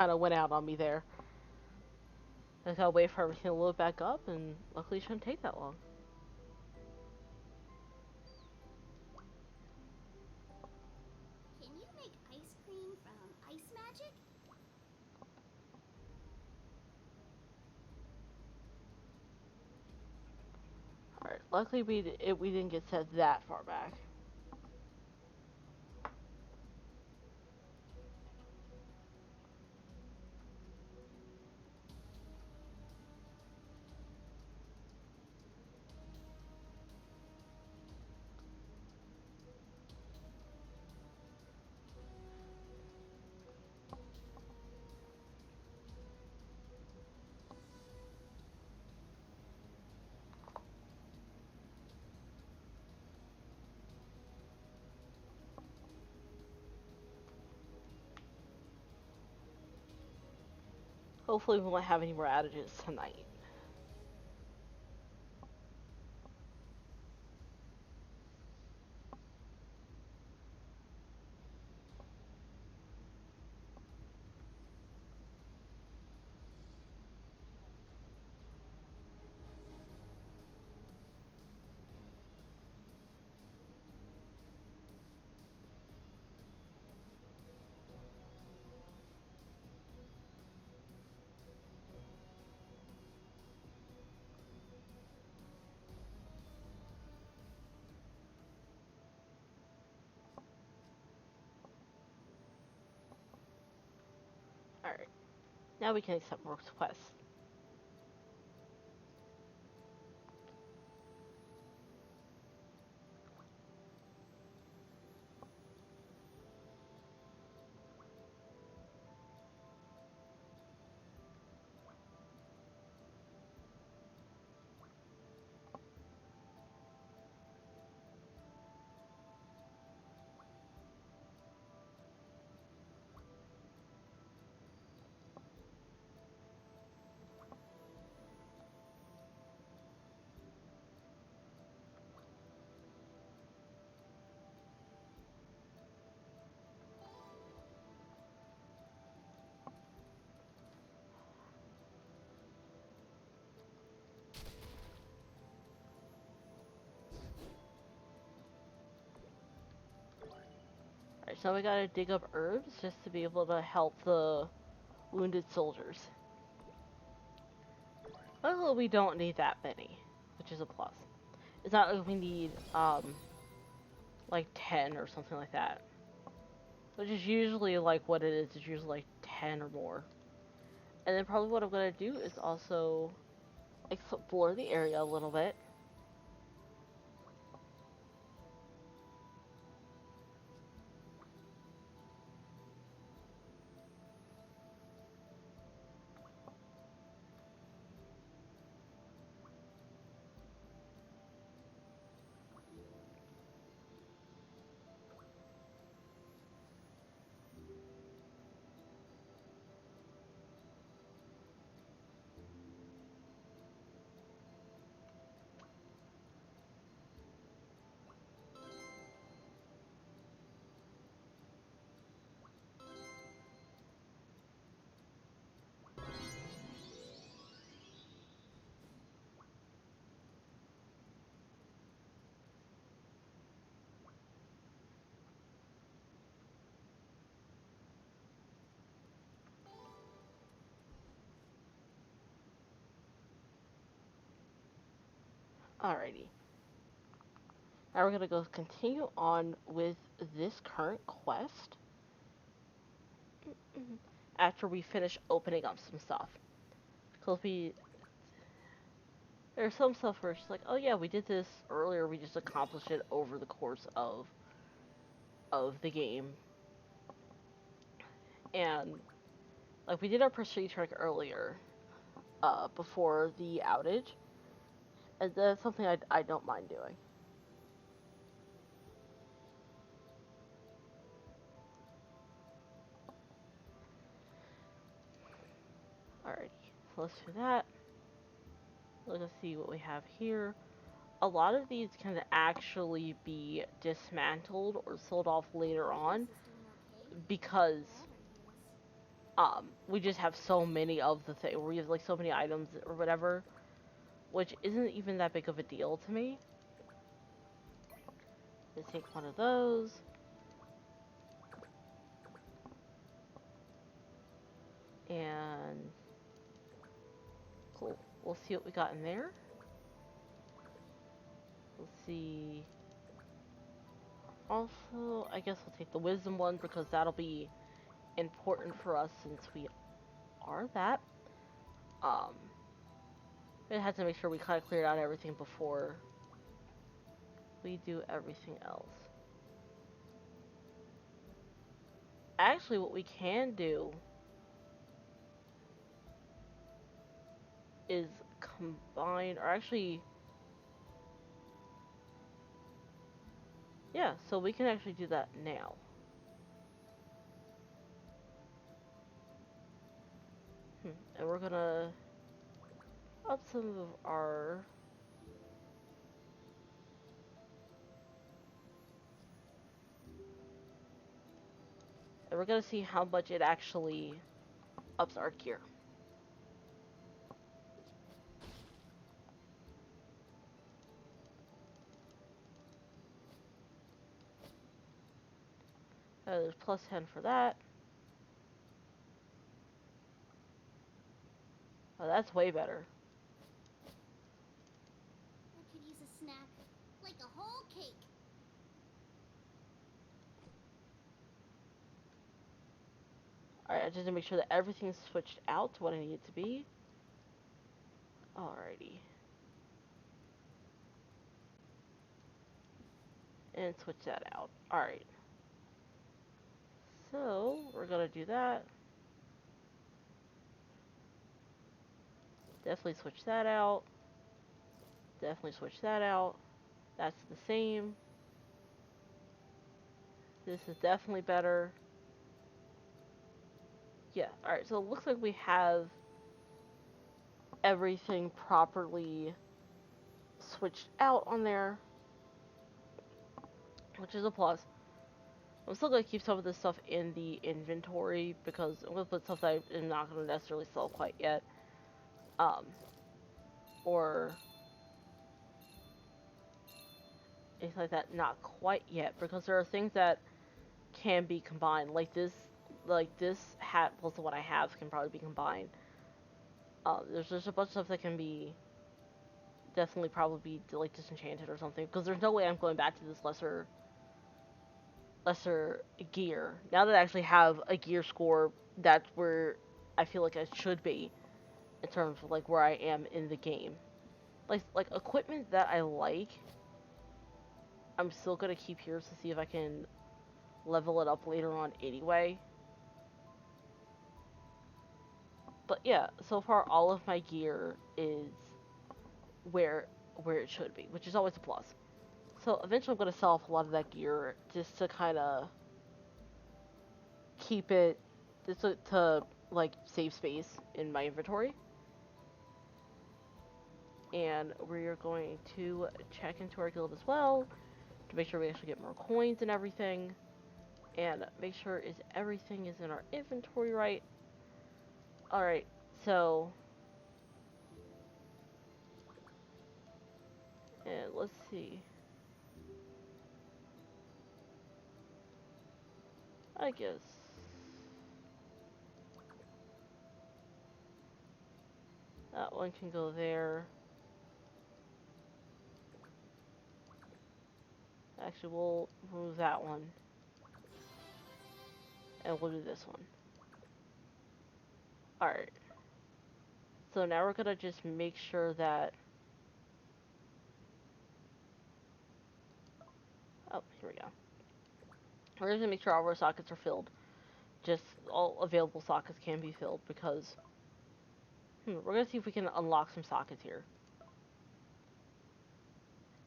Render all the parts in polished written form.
kind of went out on me there. I gotta wait for everything to load back up, and luckily it shouldn't take that long. Can you make ice cream from ice magic? Alright, luckily we didn't get set that far back. Hopefully we won't have any more outages tonight. Alright, now we can accept more requests. Alright, so we gotta dig up herbs just to be able to help the wounded soldiers. Luckily we don't need that many, which is a plus. It's not like we need, like 10 or something like that. Which is usually like what it is, it's usually like 10 or more. And then probably what I'm gonna do is also explore the area a little bit. Alrighty. Now we're gonna go continue on with this current quest after we finish opening up some stuff. Cause there's some stuff where she's like, oh yeah, we did this earlier, we just accomplished it over the course of the game. And like we did our prestige trick earlier, before the outage, and that's something I don't mind doing. Alrighty, so let's do that. Let's see what we have here. A lot of these can actually be dismantled or sold off later Agnes on is doing okay. because Glad, Agnes. We just have so many of the thing. We have like so many items or whatever, which isn't even that big of a deal to me. Let's take one of those. And cool. We'll see what we got in there. Let's see. Also, I guess we'll take the wisdom one because that'll be important for us since we are that. Um, we had to make sure we kind of cleared out everything before we do everything else. Actually, what we can do is combine, or actually, yeah, so we can actually do that now. And we're gonna up some of our and we're gonna see how much it actually ups our gear. There's plus 10 for that. Oh, that's way better. I could use a snack. Like a whole cake. Alright, I just need to make sure that everything's switched out to what I need it to be. Alrighty. And switch that out. Alright. So, we're gonna do that. Definitely switch that out. Definitely switch that out. That's the same. This is definitely better. Yeah, alright, so it looks like we have everything properly switched out on there, which is a plus. I'm still going to keep some of this stuff in the inventory because I'm going to put stuff that I'm not going to necessarily sell quite yet. Or anything like that, not quite yet, because there are things that can be combined. Like this hat plus the one I have can probably be combined. There's just a bunch of stuff that can be definitely probably be like disenchanted or something, because there's no way I'm going back to this lesser gear. Now that I actually have a gear score, that's where I feel like I should be in terms of like where I am in the game. Like equipment that I like, I'm still gonna keep here to see if I can level it up later on anyway. But yeah, so far all of my gear is where it should be, which is always a plus. So eventually I'm gonna sell off a lot of that gear just to kind of keep it, just to like save space in my inventory. And we're going to check into our guild as well to make sure we actually get more coins and everything, and make sure everything is in our inventory right. Alright, so and let's see. I guess that one can go there. Actually, we'll remove that one. And we'll do this one. Alright. So now we're gonna just make sure that... Oh, here we go. We're gonna make sure all of our sockets are filled. Just all available sockets can be filled because... we're gonna see if we can unlock some sockets here.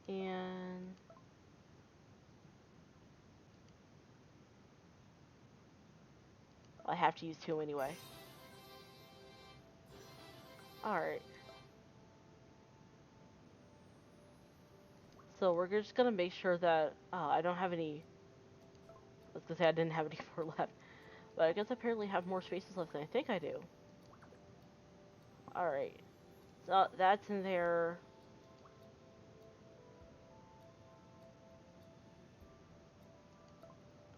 And... I have to use 2 anyway. Alright. So we're just gonna make sure that I don't have any... I was gonna say I didn't have any more left. But I guess I apparently have more spaces left than I think I do. Alright. So that's in there.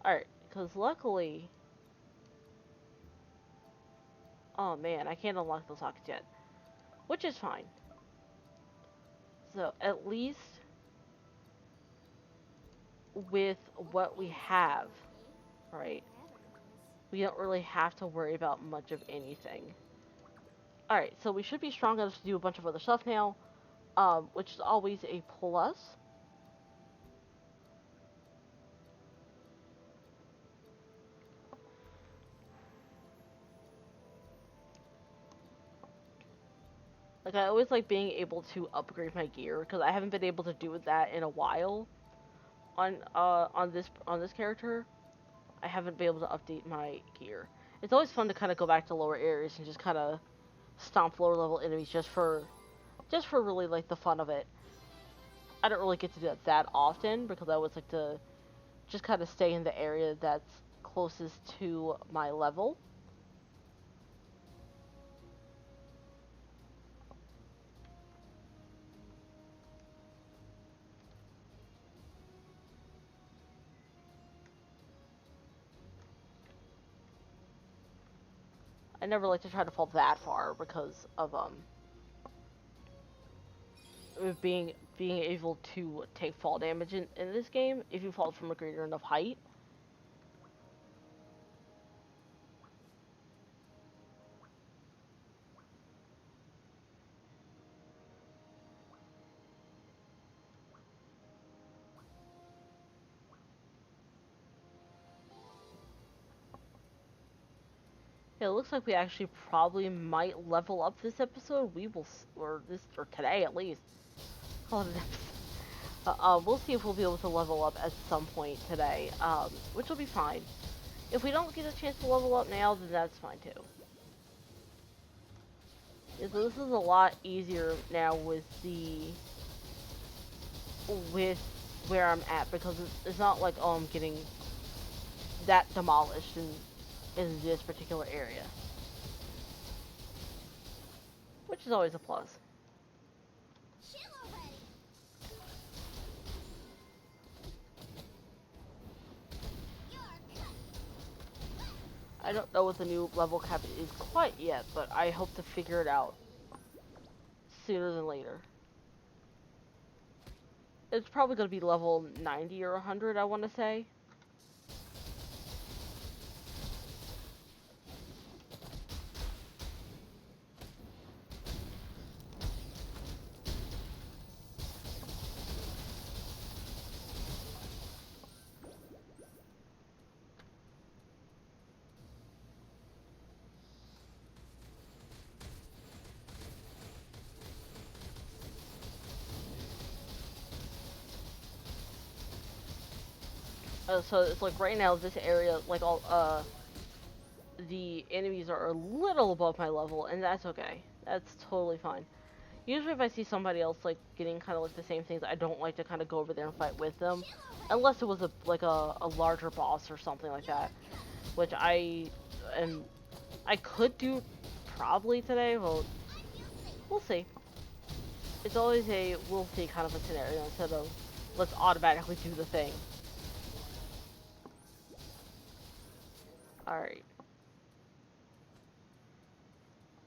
Alright, because luckily... Oh man, I can't unlock those sockets yet. Which is fine. So, at least with what we have, right, we don't really have to worry about much of anything. Alright, so we should be strong enough to do a bunch of other stuff now, which is always a plus. Like, I always like being able to upgrade my gear, because I haven't been able to do that in a while on this character. I haven't been able to update my gear. It's always fun to kind of go back to lower areas and just kind of stomp lower level enemies just for really like the fun of it. I don't really get to do that often because I always like to just kind of stay in the area that's closest to my level. I never like to try to fall that far because of being able to take fall damage in this game if you fall from a greater enough height. Yeah, it looks like we actually probably might level up this episode. We will, or today at least. Call it an episode. We'll see if we'll be able to level up at some point today, which will be fine. If we don't get a chance to level up now, then that's fine too. Yeah, so this is a lot easier now with where I'm at because it's not like, oh, I'm getting that demolished in this particular area, which is always a plus. I don't know what the new level cap is quite yet, but I hope to figure it out sooner than later. It's probably going to be level 90 or 100, I want to say. So it's like right now, this area, like the enemies are a little above my level, and that's okay. That's totally fine. Usually if I see somebody else like getting kind of like the same things, I don't like to kind of go over there and fight with them, unless it was a larger boss or something like that, which am I could do probably today. Well, we'll see. It's always a we'll see kind of a scenario instead of let's automatically do the thing. Alright.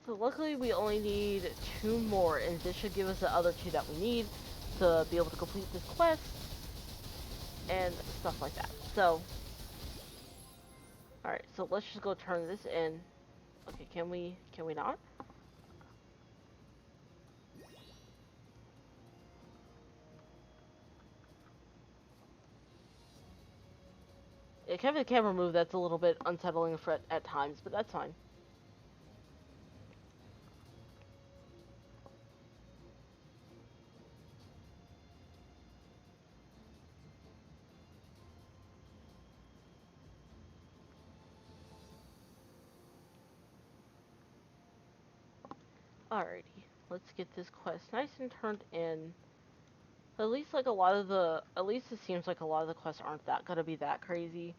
So luckily we only need 2 more, and this should give us the other 2 that we need to be able to complete this quest and stuff like that. So, alright, so let's just go turn this in. Okay, can we not? Yeah, Kevin camera move, that's a little bit unsettling at times, but that's fine. Alrighty, let's get this quest nice and turned in. At least like at least it seems like a lot of the quests aren't that gonna be that crazy.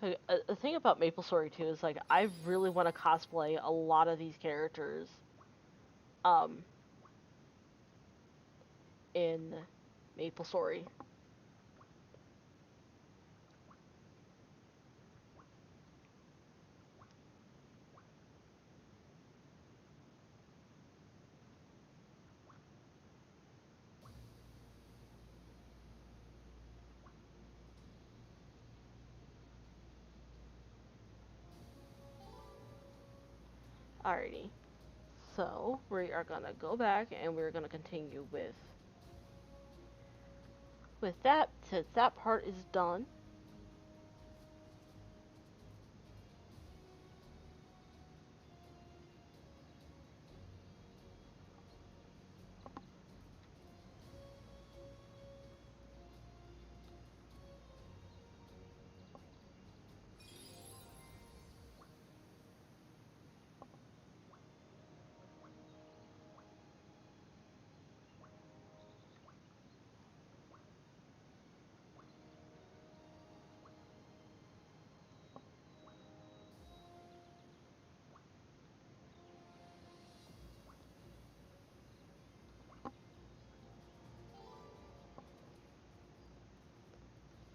The thing about Maplestory too is like I really want to cosplay a lot of these characters um in Maplestory. Alrighty. So we are gonna go back and we're gonna continue with that since that part is done.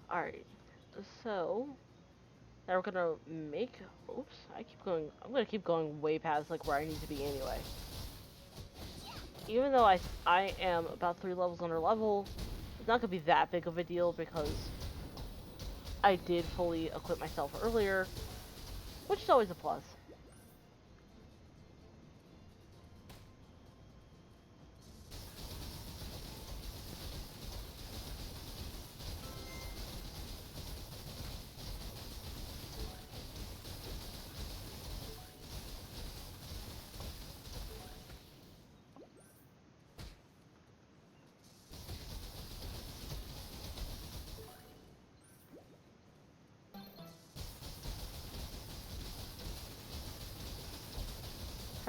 Alright. So now we're gonna make. Oops, I keep going. I'm gonna keep going way past like where I need to be anyway. Even though I am about 3 levels under level, it's not gonna be that big of a deal because I did fully equip myself earlier, which is always a plus.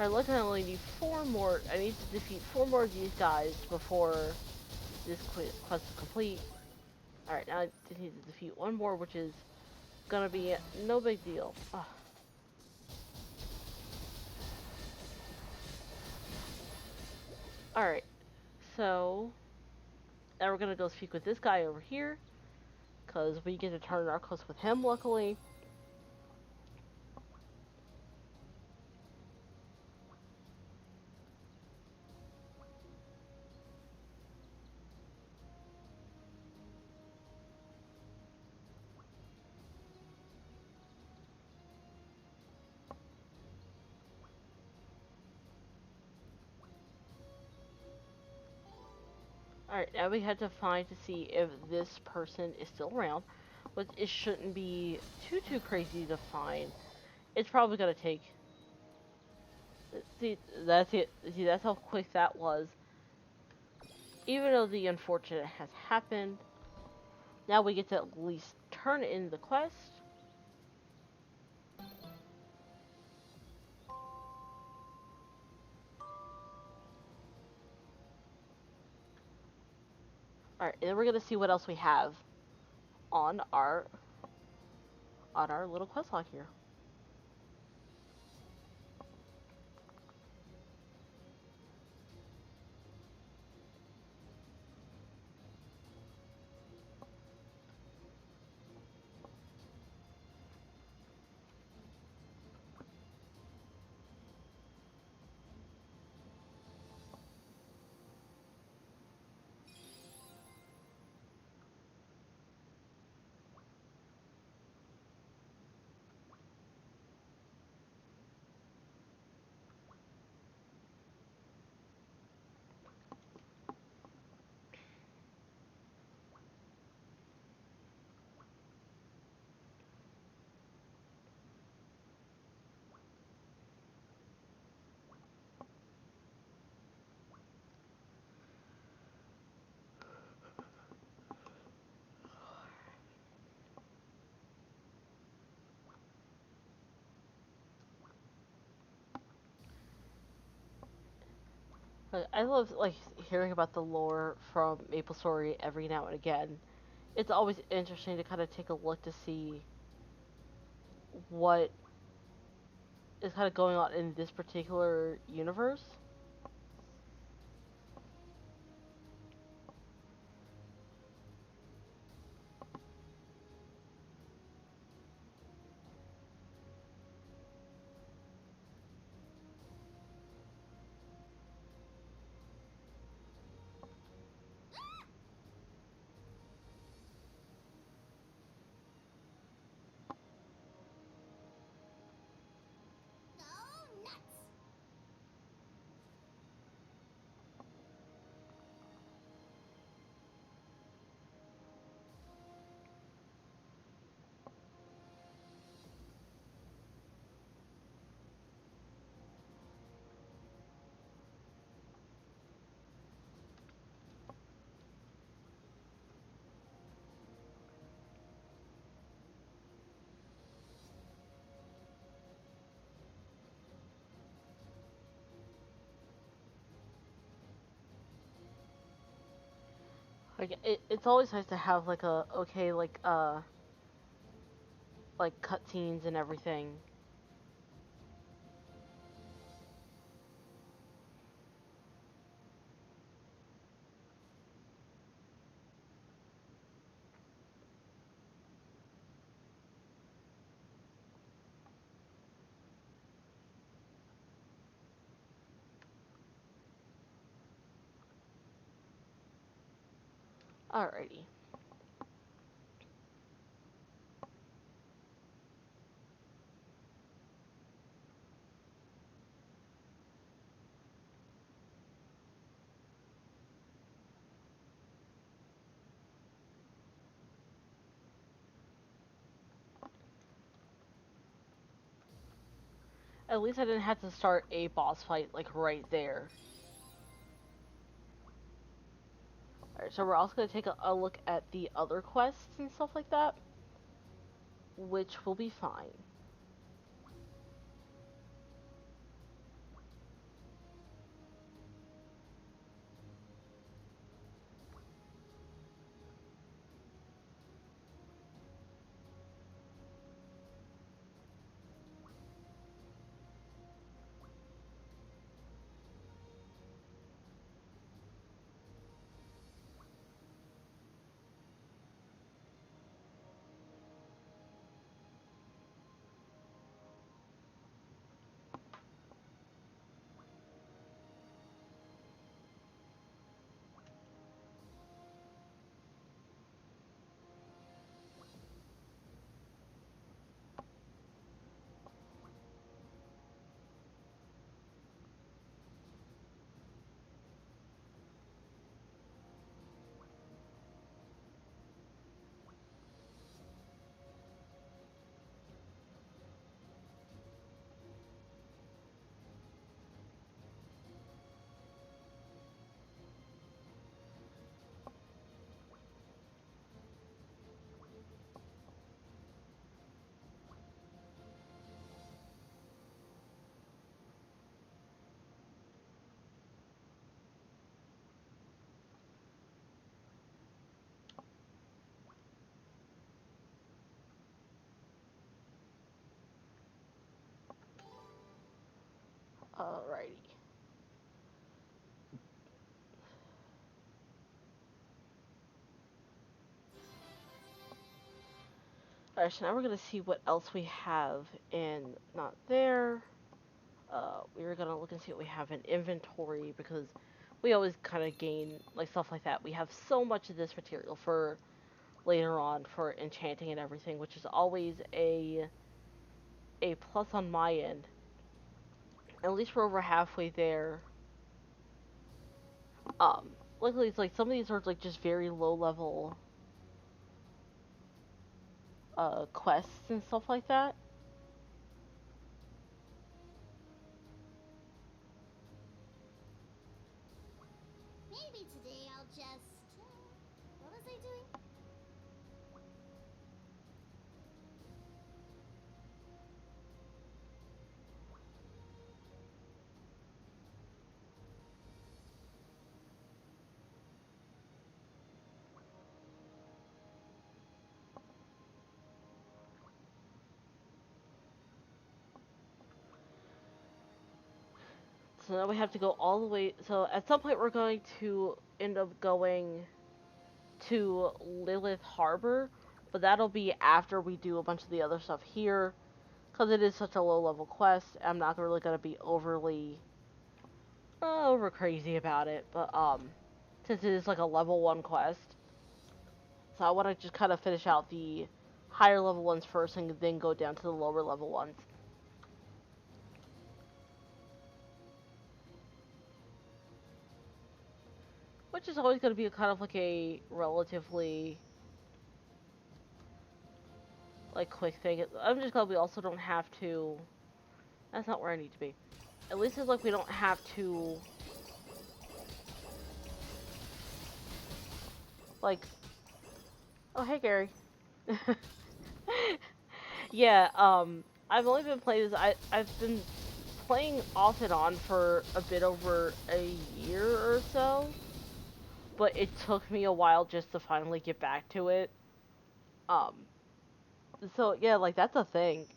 I look, I only need 4 more. I need to defeat 4 more of these guys before this quest is complete. Alright, now I just need to defeat 1 more, which is gonna be no big deal. Ugh. Alright, so now we're gonna go speak with this guy over here, because we get to turn Narcos with him, luckily. Alright, now we have to find to see if this person is still around, but it shouldn't be too crazy to find. It's probably gonna take. See, that's it. See, that's how quick that was. Even though the unfortunate has happened, now we get to at least turn in the quest. Alright, and then we're gonna see what else we have on our little quest log here. I love like hearing about the lore from Maplestory every now and again. It's always interesting to kind of take a look to see what is kind of going on in this particular universe. Go nuts! Like it's always nice to have like a okay like cutscenes and everything. Alrighty. At least I didn't have to start a boss fight like right there. Alright, so we're also gonna take a look at the other quests and stuff like that, which will be fine. Alrighty. Alright, so now we're gonna see what else we have in not there. We're gonna look and see what we have in inventory because we always kind of gain like stuff like that. We have so much of this material for later on for enchanting and everything, which is always a plus on my end. At least we're over halfway there. Um, Luckily it's like some of these are like just very low level quests and stuff like that. Maybe today I'll just. What was I doing? So now we have to go all the way. So at some point we're going to end up going to Lilith Harbor, but that'll be after we do a bunch of the other stuff here, because it is such a low level quest. I'm not really gonna be overly over crazy about it, but since it is like a level 1 quest, so I want to just kind of finish out the higher level ones first and then go down to the lower level ones. Which is always going to be a kind of like a relatively like quick thing. I'm just glad we also don't have to. That's not where I need to be. At least it's like we don't have to like. Oh hey Gary. Yeah. I've only been playing this. I've been playing off and on for a bit over a year or so, but it took me a while just to finally get back to it. Um. So yeah, like that's a thing.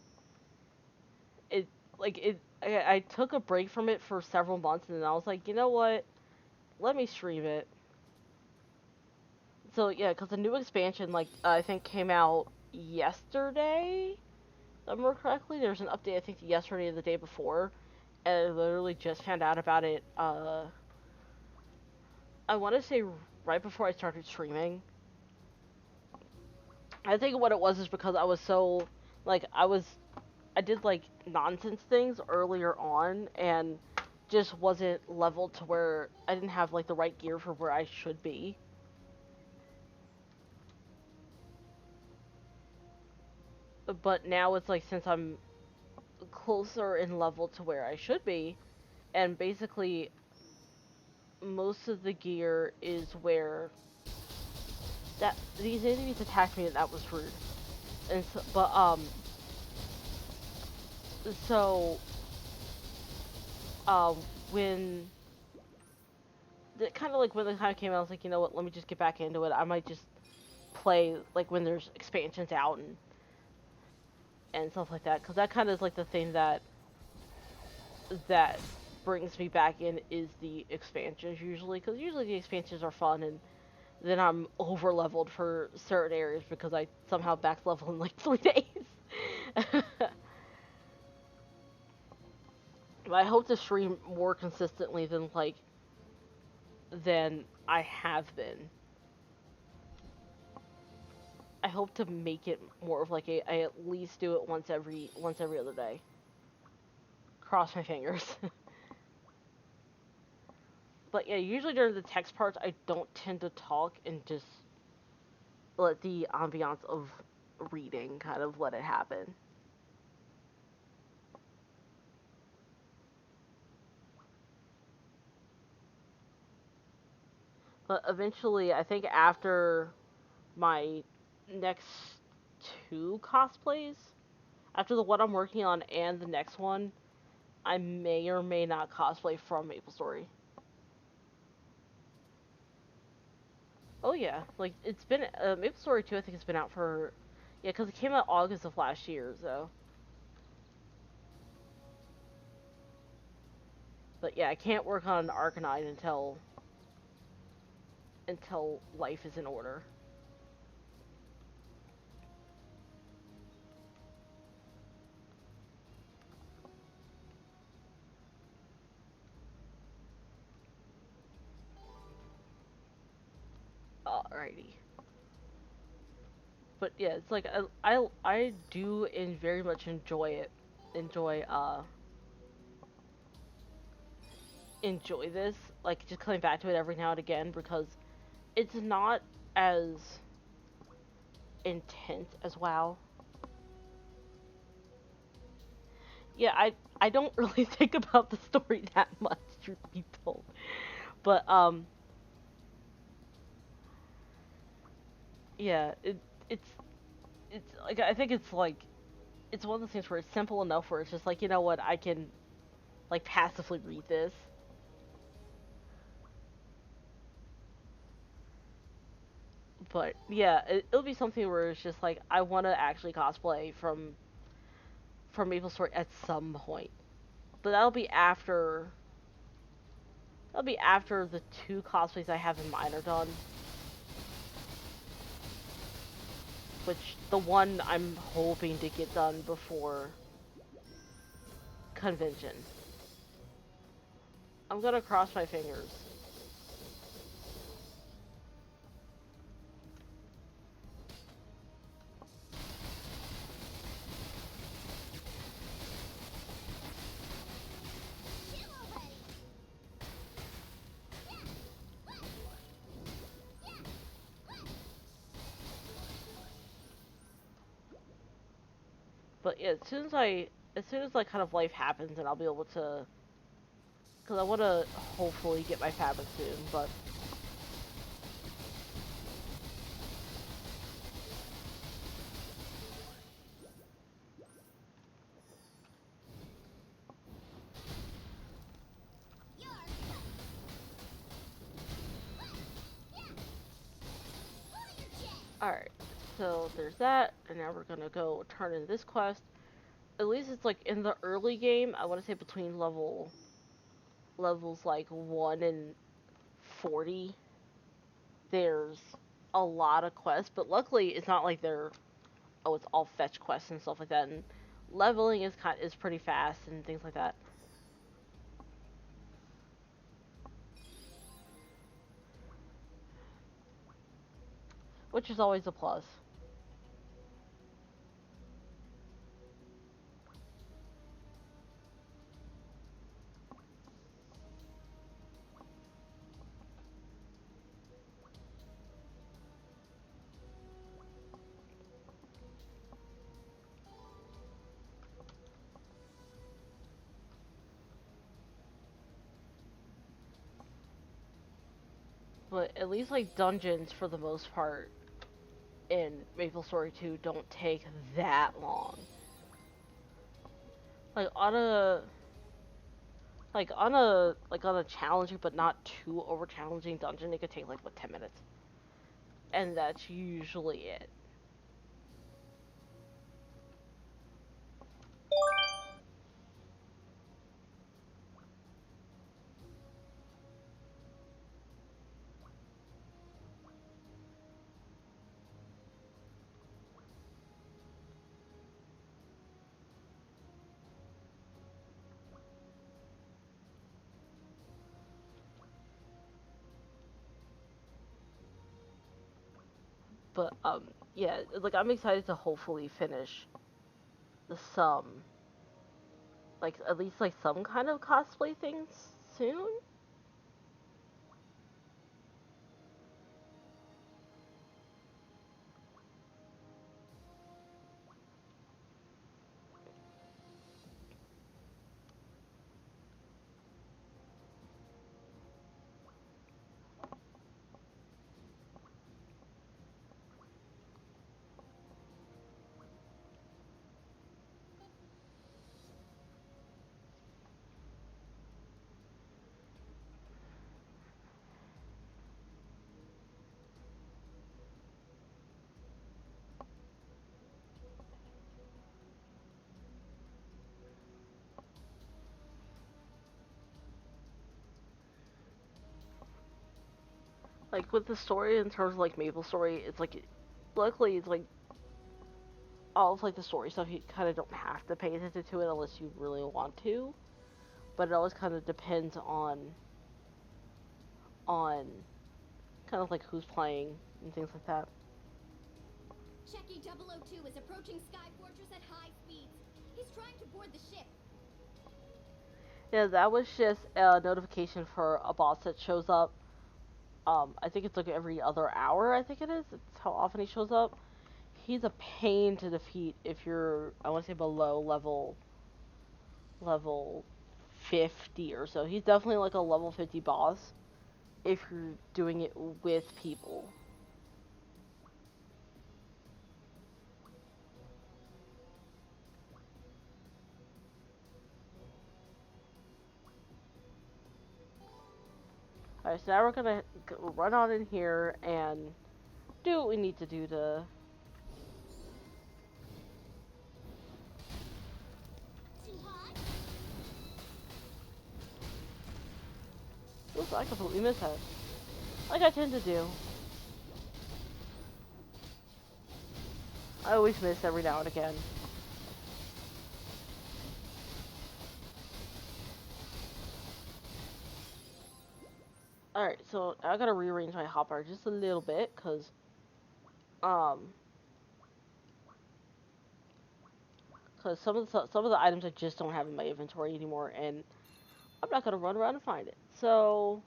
It like it. I took a break from it for several months, and then I was like, you know what? Let me stream it. So yeah, because the new expansion, like I think, came out yesterday. If I remember correctly, there's an update I think yesterday or the day before, and I literally just found out about it. I want to say right before I started streaming. I think what it was is because I was so like I did like nonsense things earlier on and just wasn't leveled to where I didn't have like the right gear for where I should be. But now it's like since I'm closer in level to where I should be, and basically most of the gear is where that these enemies attacked me and that was rude. And so, but so um when the kind of like when the time came out, I was like, you know what, let me just get back into it. I might just play like when there's expansions out and stuff like that, because that kind of is like the thing that brings me back in is the expansions usually, because usually the expansions are fun, and then I'm over leveled for certain areas because I somehow back level in like 3 days. But I hope to stream more consistently than I have been. I hope to make it more of like I at least do it once every other day. Cross my fingers. But yeah, usually during the text parts, I don't tend to talk and just let the ambiance of reading kind of let it happen. But eventually, I think after my next two cosplays, after the one I'm working on and the next one, I may or may not cosplay from Maplestory. Oh yeah, like it's been Maplestory 2. I think it's been out for yeah, because it came out August of last year. So, but yeah, I can't work on Arcanine until life is in order. Alrighty. But yeah, it's like I do and very much enjoy it. Enjoy enjoy this, like just coming back to it every now and again because it's not as intense as WoW. Yeah, I don't really think about the story that much, truth be told. But yeah, it's it's like I think it's like it's one of those things where it's simple enough where it's just like, you know what, I can like passively read this. But yeah, it'll be something where it's just like I want to actually cosplay from Maplestory at some point. But that'll be after That'll be after the 2 cosplays I have in mind are done. Which, the one I'm hoping to get done before convention. I'm gonna cross my fingers. But yeah, as soon as like kind of life happens and I'll be able to, because I want to hopefully get my fabric soon, but alright, so there's that, and now we're gonna go turn in this quest. At least it's like in the early game, I want to say between levels like 1 and 40, there's a lot of quests, but luckily it's not like it's all fetch quests and stuff like that, and leveling is pretty fast and things like that. Which is always a plus. But at least like dungeons for the most part in Maplestory 2 don't take that long. Like on a challenging but not too over challenging dungeon, it could take like 10 minutes. And that's usually it. But yeah, like I'm excited to hopefully finish some like at least like some kind of cosplay things soon. Like with the story in terms of like Maplestory, it's like luckily it's like all of like the story stuff you kind of don't have to pay attention to it unless you really want to. But it always kind of depends on kind of like who's playing and things like that. Checky 002 is approaching Sky Fortress at high speeds. He's trying to board the ship. Yeah, that was just a notification for a boss that shows up. I think it's like every other hour. I think it is. It's how often he shows up. He's a pain to defeat if you're, I want to say, below level 50 or so. He's definitely like a level 50 boss if you're doing it with people. Alright, so now we're gonna run on in here and do what we need to do to... Too hot? Oops. I completely missed that. Like I tend to do. I always miss every now and again. Alright, so I gotta rearrange my hopper just a little bit, um, cause some of the items I just don't have in my inventory anymore, and I'm not gonna run around and find it. So,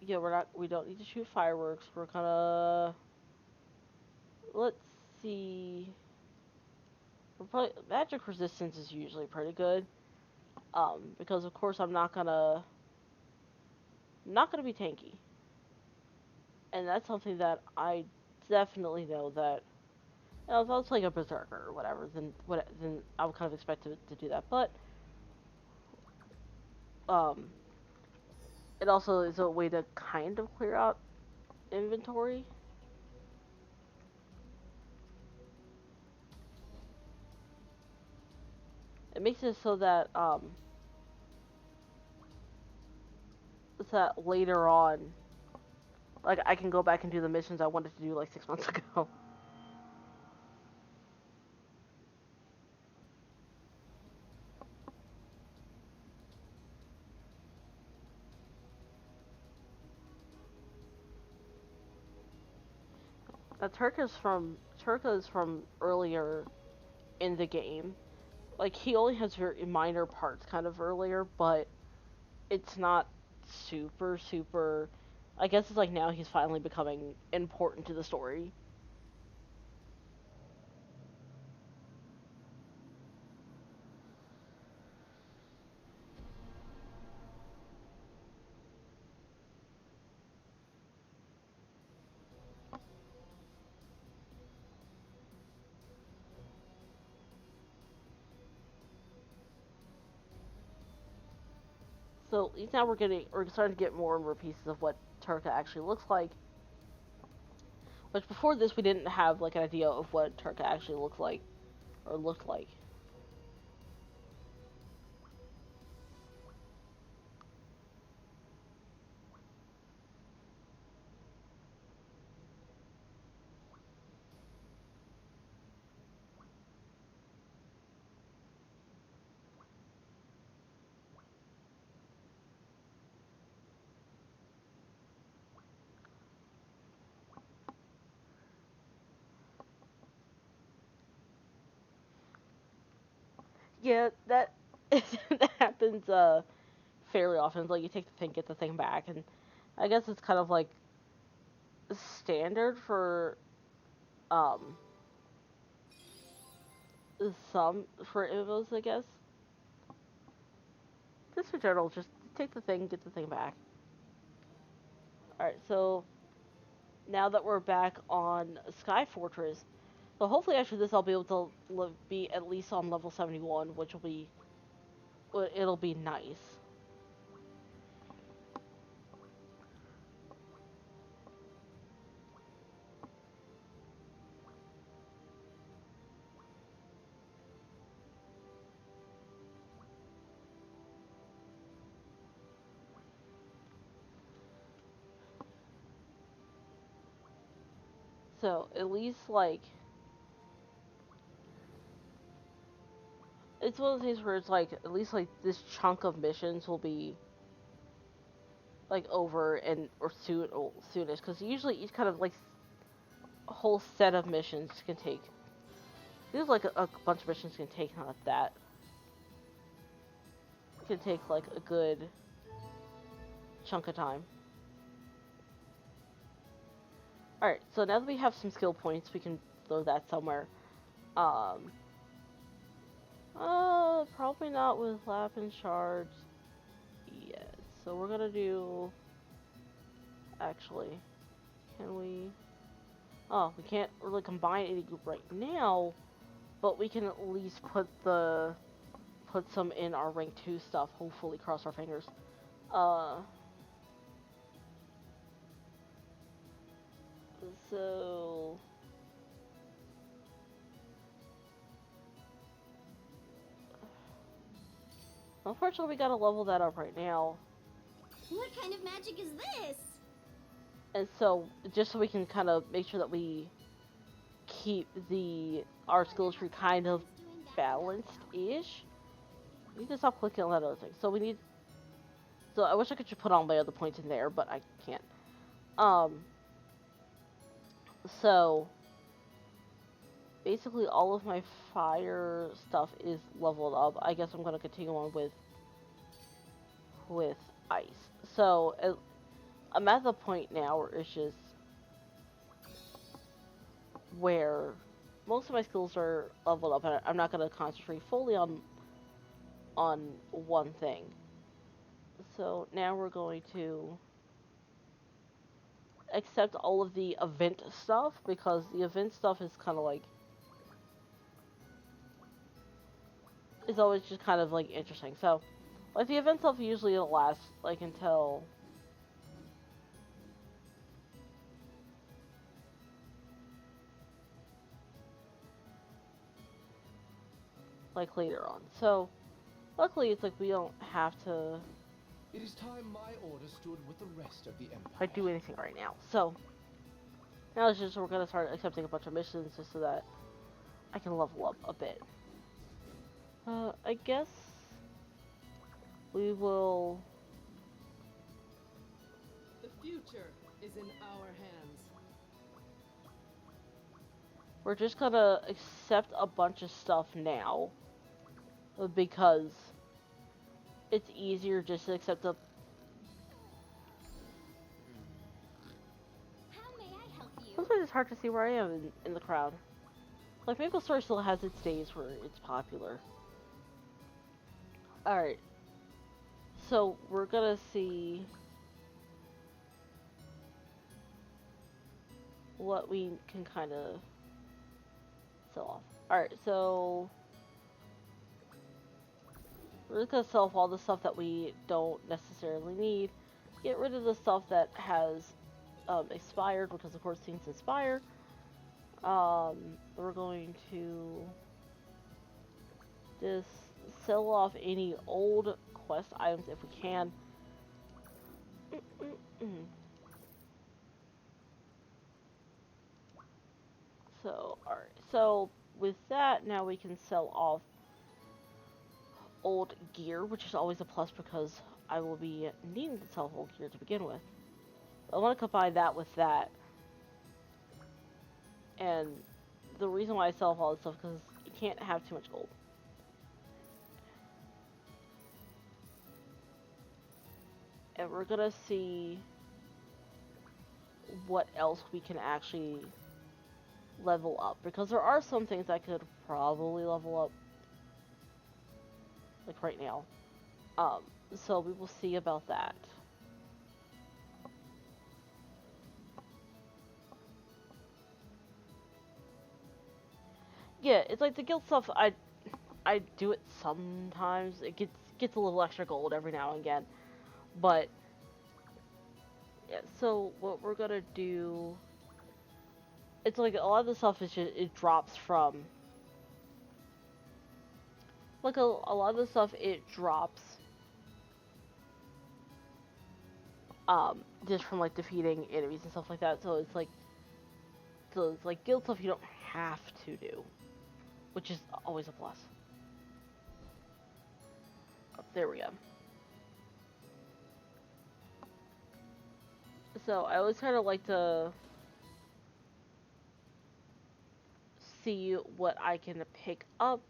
yeah, we don't need to shoot fireworks. We're gonna, let's see, magic resistance is usually pretty good, because of course not gonna be tanky, and that's something that I definitely know that. You know, if I was playing a berserker or whatever, then I would kind of expect to do that. But um, it also is a way to kind of clear out inventory. It makes it so that later on, like I can go back and do the missions I wanted to do like 6 months ago. Now Turka is from earlier in the game. Like he only has very minor parts kind of earlier, but it's not super. I guess it's like now he's finally becoming important to the story. So at least now we're starting to get more and more pieces of what Turka actually looks like. Which before this we didn't have like an idea of what Turka actually looks like or looked like. Yeah, that that happens fairly often. Like you take the thing, get the thing back, and I guess it's kind of like standard for um some for MMOs, I guess. Just in general, just take the thing, get the thing back. Alright, so now that we're back on Sky Fortress, so hopefully after this I'll be able to be at least on level 71, which will be, it'll be nice. So at least like, it's one of those things where it's like, at least like this chunk of missions will be like over and or soonish, because usually each kind of like whole set of missions can take, feels like a bunch of missions can take not that, can take like a good chunk of time. Alright, so now that we have some skill points, we can throw that somewhere. Um, Probably not with lap and shards yet. So we're gonna do, actually, can we, oh, we can't really combine any group right now, but we can at least put some in our rank 2 stuff, hopefully, cross our fingers. Uh, so, unfortunately we gotta level that up right now. What kind of magic is this? And so, just so we can kind of make sure that we keep our skill tree kind of balanced-ish. I need to stop clicking on that other thing. So we need. So I wish I could just put all my other points in there, but I can't. Um. So basically, all of my fire stuff is leveled up. I guess I'm gonna continue on with ice. So I'm at the point now where it's just where most of my skills are leveled up, and I'm not gonna concentrate fully on one thing. So now we're going to accept all of the event stuff, because the event stuff is kind of like, is always just kind of like interesting. So like the event stuff usually lasts like until like later on. So luckily it's like we don't have to It is time my order stood with the rest of the empire. like do anything right now. So now it's just we're gonna start accepting a bunch of missions just so that I can level up a bit. I guess we will. The future is in our hands. We're just gonna accept a bunch of stuff now because it's easier just to accept the. How may I help you? Sometimes it's hard to see where I am in the crowd. Like Maplestory still has its days where it's popular. Alright. So we're gonna see what we can kind of sell off. Alright, so we're just gonna sell off all the stuff that we don't necessarily need. Get rid of the stuff that has expired, because of course things expire. We're going to just sell off any old quest items if we can. So, alright. So, with that, now we can sell off old gear, which is always a plus because I will be needing to sell old gear to begin with. I want to combine that with that. And the reason why I sell off all this stuff is because you can't have too much gold. And we're gonna see what else we can actually level up, because there are some things I could probably level up like right now. So we will see about that. Yeah, it's like the guild stuff. I do it sometimes. It gets a little extra gold every now and again, but yeah. So what we're gonna do? It's like a lot of the stuff is just it drops from. Like a lot of the stuff it drops. Just from like defeating enemies and stuff like that. So it's like guild stuff you don't have to do, which is always a plus. Oh, there we go. So I always kind of like to see what I can pick up,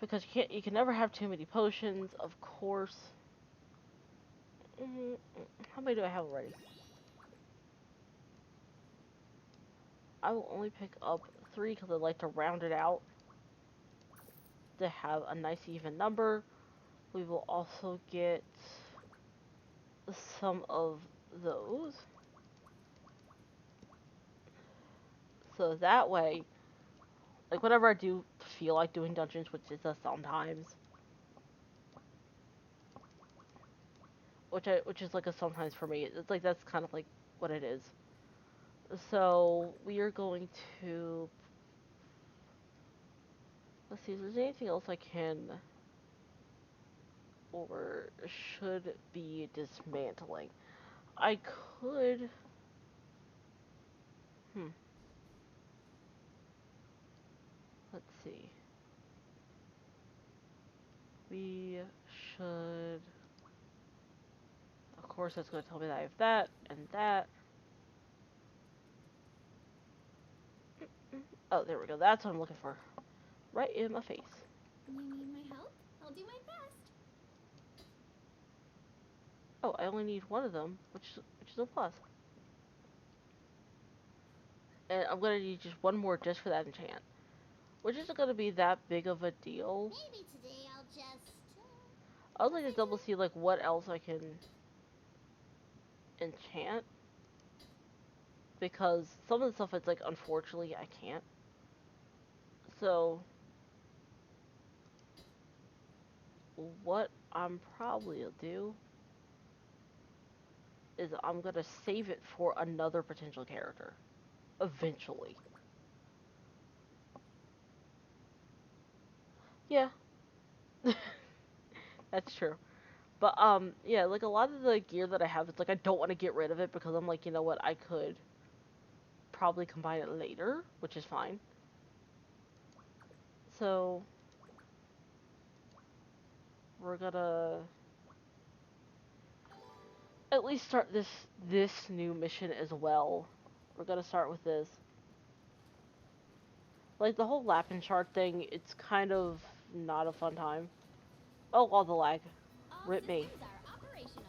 because you can never have too many potions, of course. How many do I have already? I will only pick up 3 because I like to round it out to have a nice even number. We will also get some of those. So that way, like whenever I do feel like doing dungeons, which is sometimes, which is like a sometimes for me, it's like that's kind of like what it is. So we are going to, let's see if there's anything else I can or should be dismantling. I could. Hmm. Let's see. We should. Of course, that's going to tell me that I have that and that. Oh, there we go. That's what I'm looking for. Right in my face. You need my help? I'll do my best. Oh, I only need one of them, which is a plus. And I'm gonna need just one more just for that enchant, which isn't gonna be that big of a deal. Maybe today I'll just. I would like to double see like what else I can enchant, because some of the stuff it's like unfortunately I can't. So what I'm probably will do is I'm gonna save it for another potential character eventually. Yeah, that's true. But yeah, like a lot of the gear that I have, it's like I don't want to get rid of it because I'm like, you know what, I could probably combine it later, which is fine. So we're gonna at least start this new mission as well. We're gonna start with this. Like the whole lap and chart thing, it's kind of not a fun time. Oh, all the lag. All Rip me. systems are operational.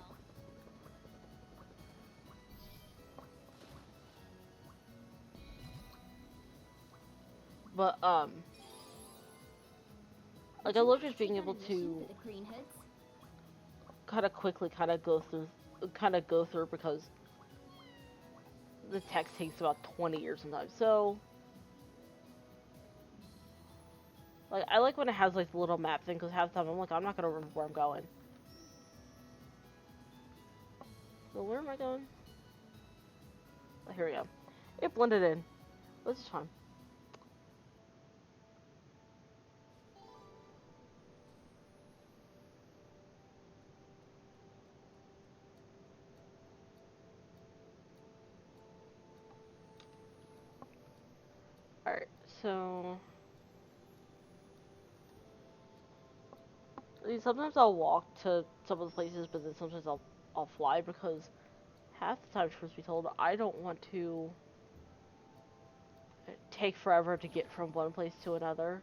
But like I love just being able to For the green hoods. kind of quickly kind of go through because the text takes about 20 years sometimes. So like I like when it has like the little map thing because half the time I'm like I'm not gonna remember where I'm going. So where am I going? Oh, here we go. It blended in. This is fine. Alright, so I mean, sometimes I'll walk to some of the places, but then sometimes I'll fly because half the time, truth be told, I don't want to take forever to get from one place to another.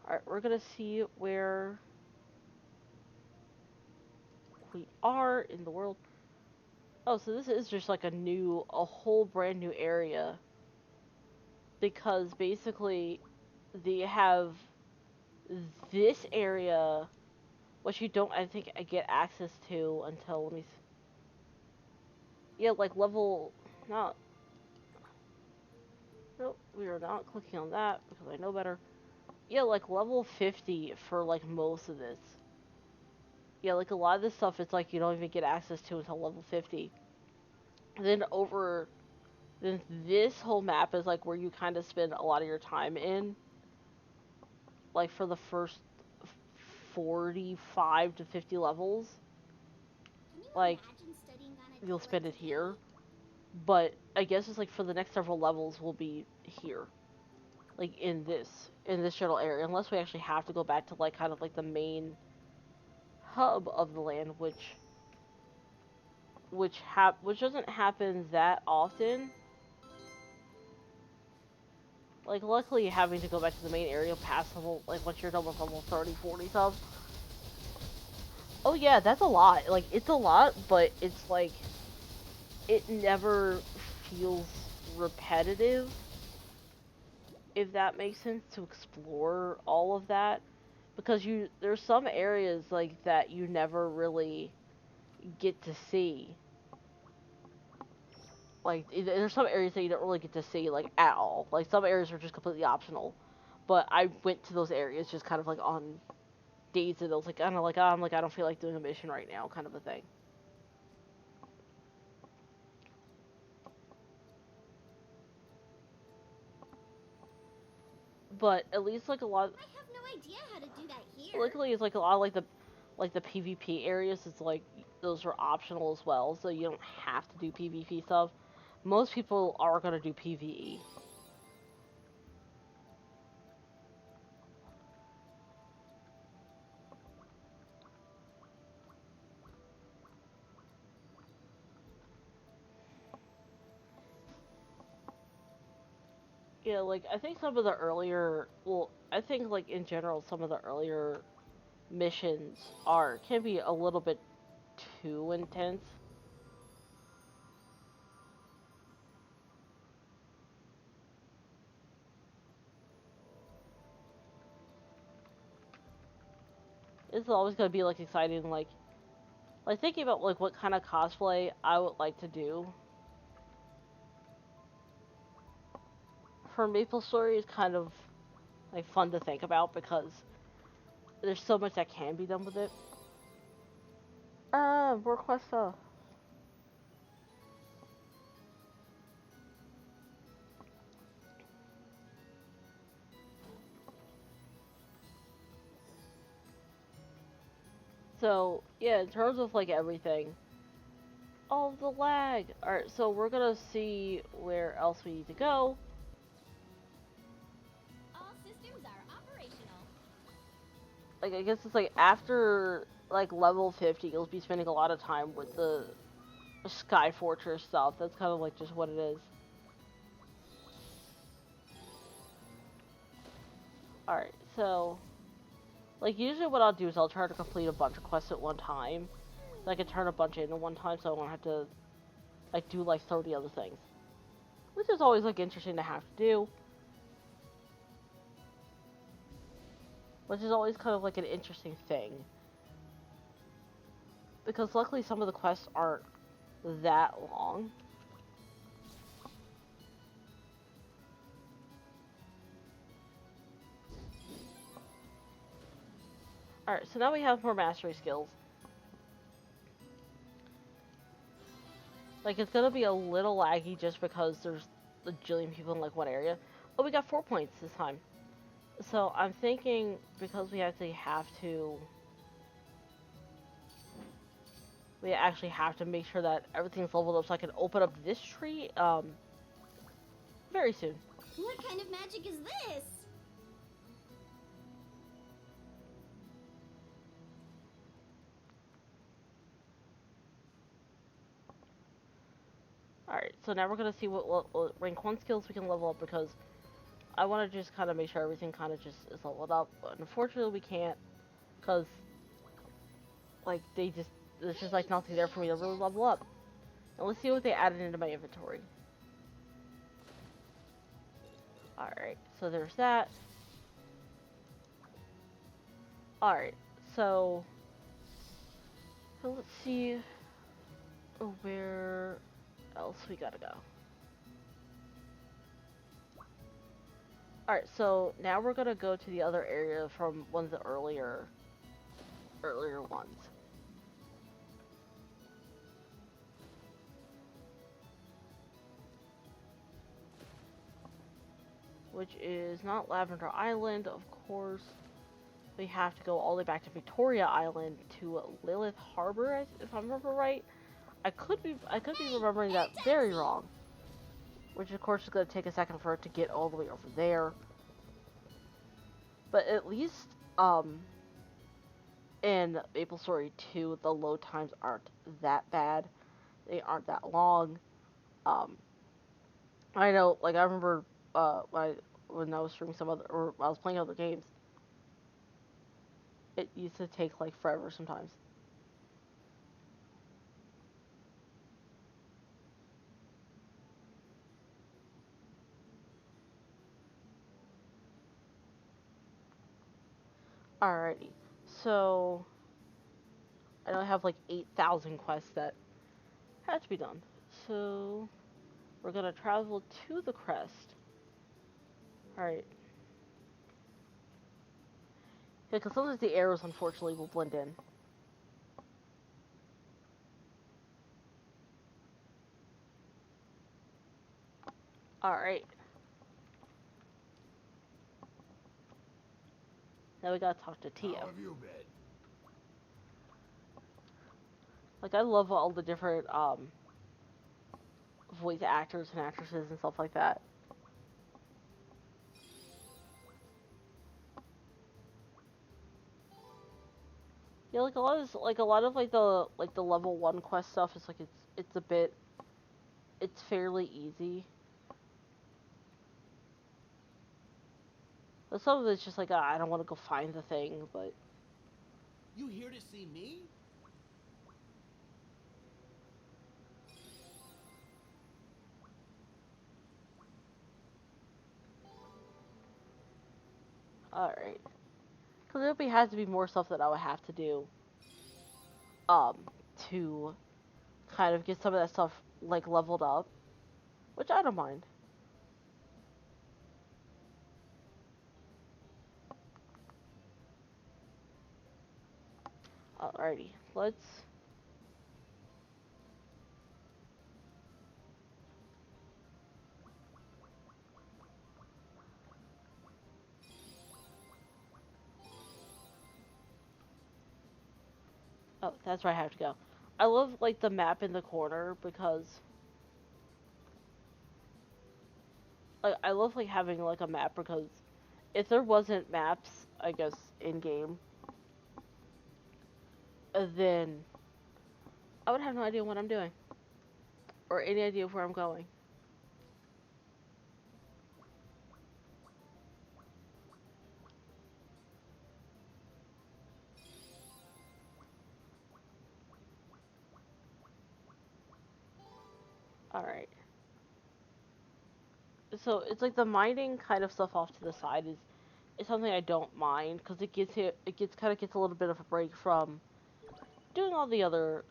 Alright, we're gonna see where we are in the world. Oh, so this is just like a whole brand new area. Because basically, they have this area, which you don't, I think, I get access to until, let me see. Yeah, like level, not, nope, we are not clicking on that because I know better. Yeah, like level 50 for like most of this. Yeah, like a lot of this stuff, it's like you don't even get access to until level 50. And then this whole map is like where you kind of spend a lot of your time in. Like for the first 45 to 50 levels. Can you Like, imagine studying on a you'll day spend like it here. today? But I guess it's like for the next several levels will be here. Like in this general area. Unless we actually have to go back to like kind of like the main hub of the land, which doesn't happen that often. Like, luckily, having to go back to the main area past level, like, once you're done with level 30, 40 stuff. Oh, yeah, that's a lot. Like, it's a lot, but it's, like, it never feels repetitive, if that makes sense, to explore all of that. Because there's some areas, like, that you never really get to see. Like, there's some areas that you don't really get to see, like, at all. Like, some areas are just completely optional. But I went to those areas just kind of, like, on days and it was like kind of like I'm like I don't feel like doing a mission right now, kind of a thing. But at least like a lot, I have no idea how to do that here. luckily it's like a lot of like the PvP areas. It's like those are optional as well, so you don't have to do PvP stuff. Most people are gonna do PvE. Yeah, like I think some of the earlier, well, I think like in general some of the earlier missions are can be a little bit too intense. It's always gonna be like exciting, like thinking about like what kind of cosplay I would like to do for Maplestory is kind of like fun to think about because there's so much that can be done with it. More quest stuff. So yeah, in terms of like everything, oh the lag. All right, so we're gonna see where else we need to go. All systems are operational. Like I guess it's like after like level 50, you'll be spending a lot of time with the Sky Fortress stuff. That's kind of like just what it is. All right, so like usually what I'll do is I'll try to complete a bunch of quests at one time. So I can turn a bunch in at one time, so I won't have to like do like 30 other things, which is always like interesting to have to do. Which is always kind of like an interesting thing. Because luckily some of the quests aren't that long. Alright, so now we have more mastery skills. Like, it's gonna be a little laggy just because there's a jillion people in like one area. Oh, we got 4 points this time. So I'm thinking because we actually have to make sure that everything's leveled up so I can open up this tree very soon. What kind of magic is this? Alright, so now we're gonna see what rank 1 skills we can level up because I want to just kind of make sure everything kind of just is leveled up. But unfortunately we can't because like there's just like nothing there for me to really level up. And let's see what they added into my inventory. Alright, so there's that. Alright, so let's see where else we gotta go. Alright, so now we're gonna go to the other area from one of the earlier ones. Which is not Lavender Island, of course. We have to go all the way back to Victoria Island to Lilith Harbor, if I remember right. I could be remembering that very wrong. Which of course is going to take a second for it to get all the way over there. But at least, in Maplestory 2, the load times aren't that bad. They aren't that long. I know, like, I remember, when I was streaming or I was playing other games, it used to take, like, forever sometimes. Alrighty, so I know I have like 8,000 quests that had to be done. So we're gonna travel to the crest. Alright. Yeah, because sometimes the arrows, unfortunately, will blend in. Alright. Now we gotta talk to Tia. How have you been? Like, I love all the different, voice actors and actresses and stuff like that. Yeah, like a lot of like the level 1 quest stuff is like it's a bit it's fairly easy. But some of it's just like I don't want to go find the thing, but You here to see me? alright. Because there has to be more stuff that I would have to do um to kind of get some of that stuff like leveled up, which I don't mind. Alrighty, let's. Oh, that's where I have to go. I love like the map in the corner because like I love like having like a map because if there wasn't maps, I guess in game, then I would have no idea what I'm doing or any idea of where I'm going. All right. So it's like the mining kind of stuff off to the side is something I don't mind because it gets kind of gets a little bit of a break from doing all the other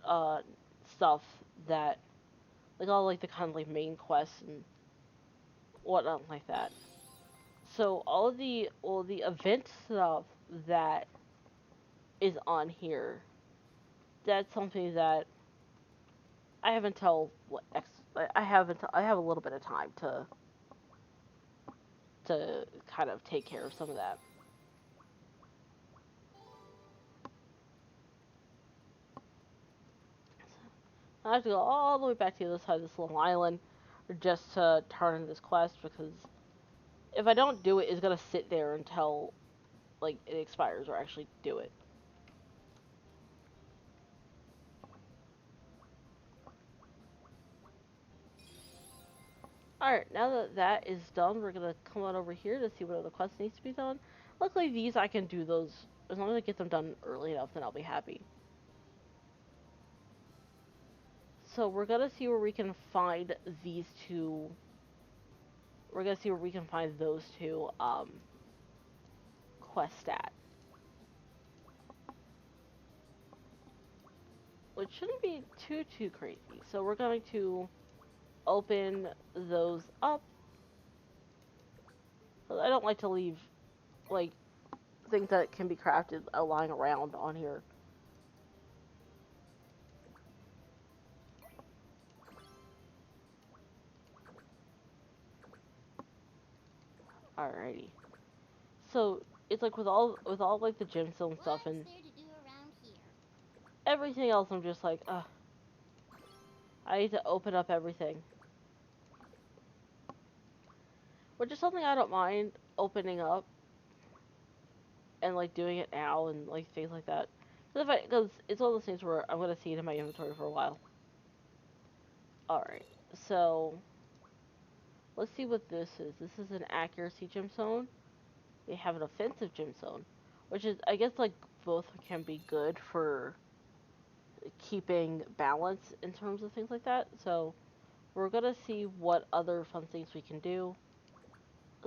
stuff that like all like the kind of like main quests and whatnot like that. So all the event stuff that is on here, that's something that I have until I have a little bit of time to kind of take care of some of that. I have to go all the way back to the other side of this little island just to turn in this quest because if I don't do it, it's gonna sit there until like it expires or actually do it. Alright, now that that is done, we're gonna come on over here to see what other quests needs to be done. Luckily, these I can do those as long as I get them done early enough, then I'll be happy. So we're gonna see where we can find these two. We're gonna see where we can find those two quests at, which shouldn't be too crazy. So we're going to open those up. I don't like to leave like things that can be crafted lying around on here. Alrighty. So it's like with all like the gemstone stuff and What's there to do around here? everything else, I'm just like, I need to open up everything. Which is something I don't mind opening up and like doing it now and like things like that. Because it's one of those things where I'm gonna see it in my inventory for a while. Alright, so let's see what this is. This is an accuracy gemstone. We have an offensive gemstone, which is I guess like both can be good for keeping balance in terms of things like that. So we're gonna see what other fun things we can do.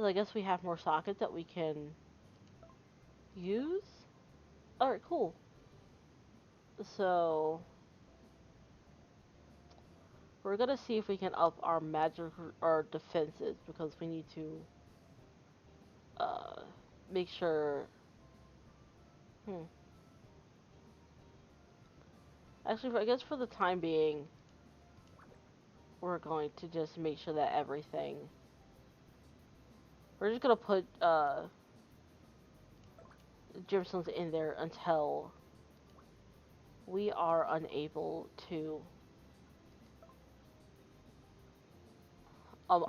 I guess we have more sockets that we can use. Alright, cool. So we're gonna see if we can up our magic our defenses because we need to uh, make sure Hmm. Actually, I guess for the time being, we're going to just make sure that everything. We're just gonna put gemstones in there until we are unable to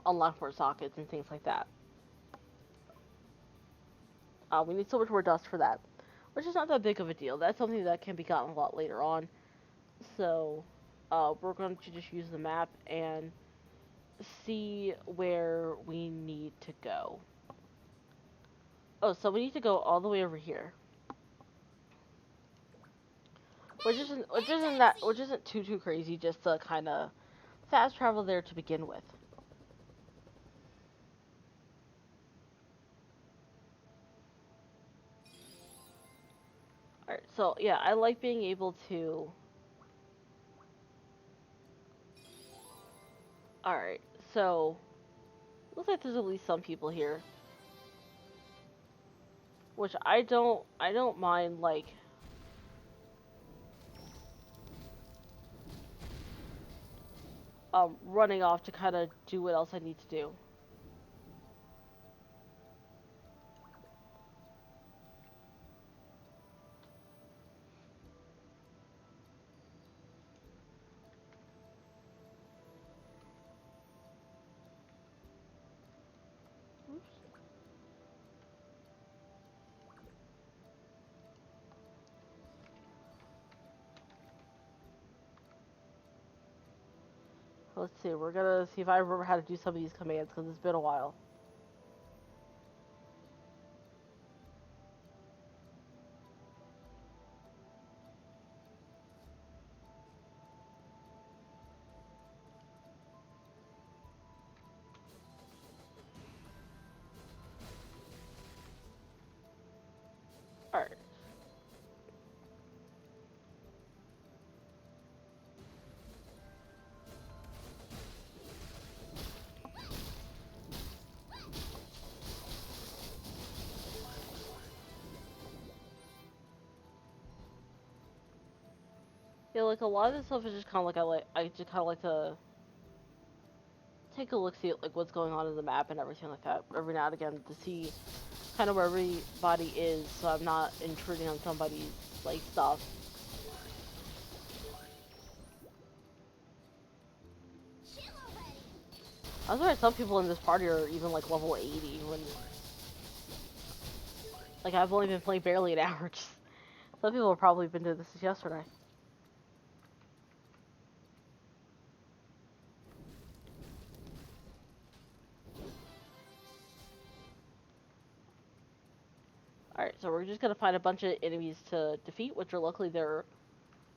unlock more sockets and things like that. We need so much more dust for that, which is not that big of a deal. That's something that can be gotten a lot later on. So, we're going to just use the map and see where we need to go. Oh, so we need to go all the way over here, which isn't too crazy. Just to kind of fast travel there to begin with. Alright, so yeah, I like being able to. Alright, so looks like there's at least some people here, which I don't mind like running off to kind of do what else I need to do. Let's see, we're gonna see if I remember how to do some of these commands because it's been a while. Alright. Yeah, like a lot of this stuff is just kind of like I just kind of like to take a look, see like what's going on in the map and everything like that every now and again to see kind of where everybody is, so I'm not intruding on somebody's like stuff. I was surprised some people in this party are even like level 80 when like I've only been playing barely an hour. Some people have probably been doing this since yesterday. Alright, so we're just gonna find a bunch of enemies to defeat, which are luckily they're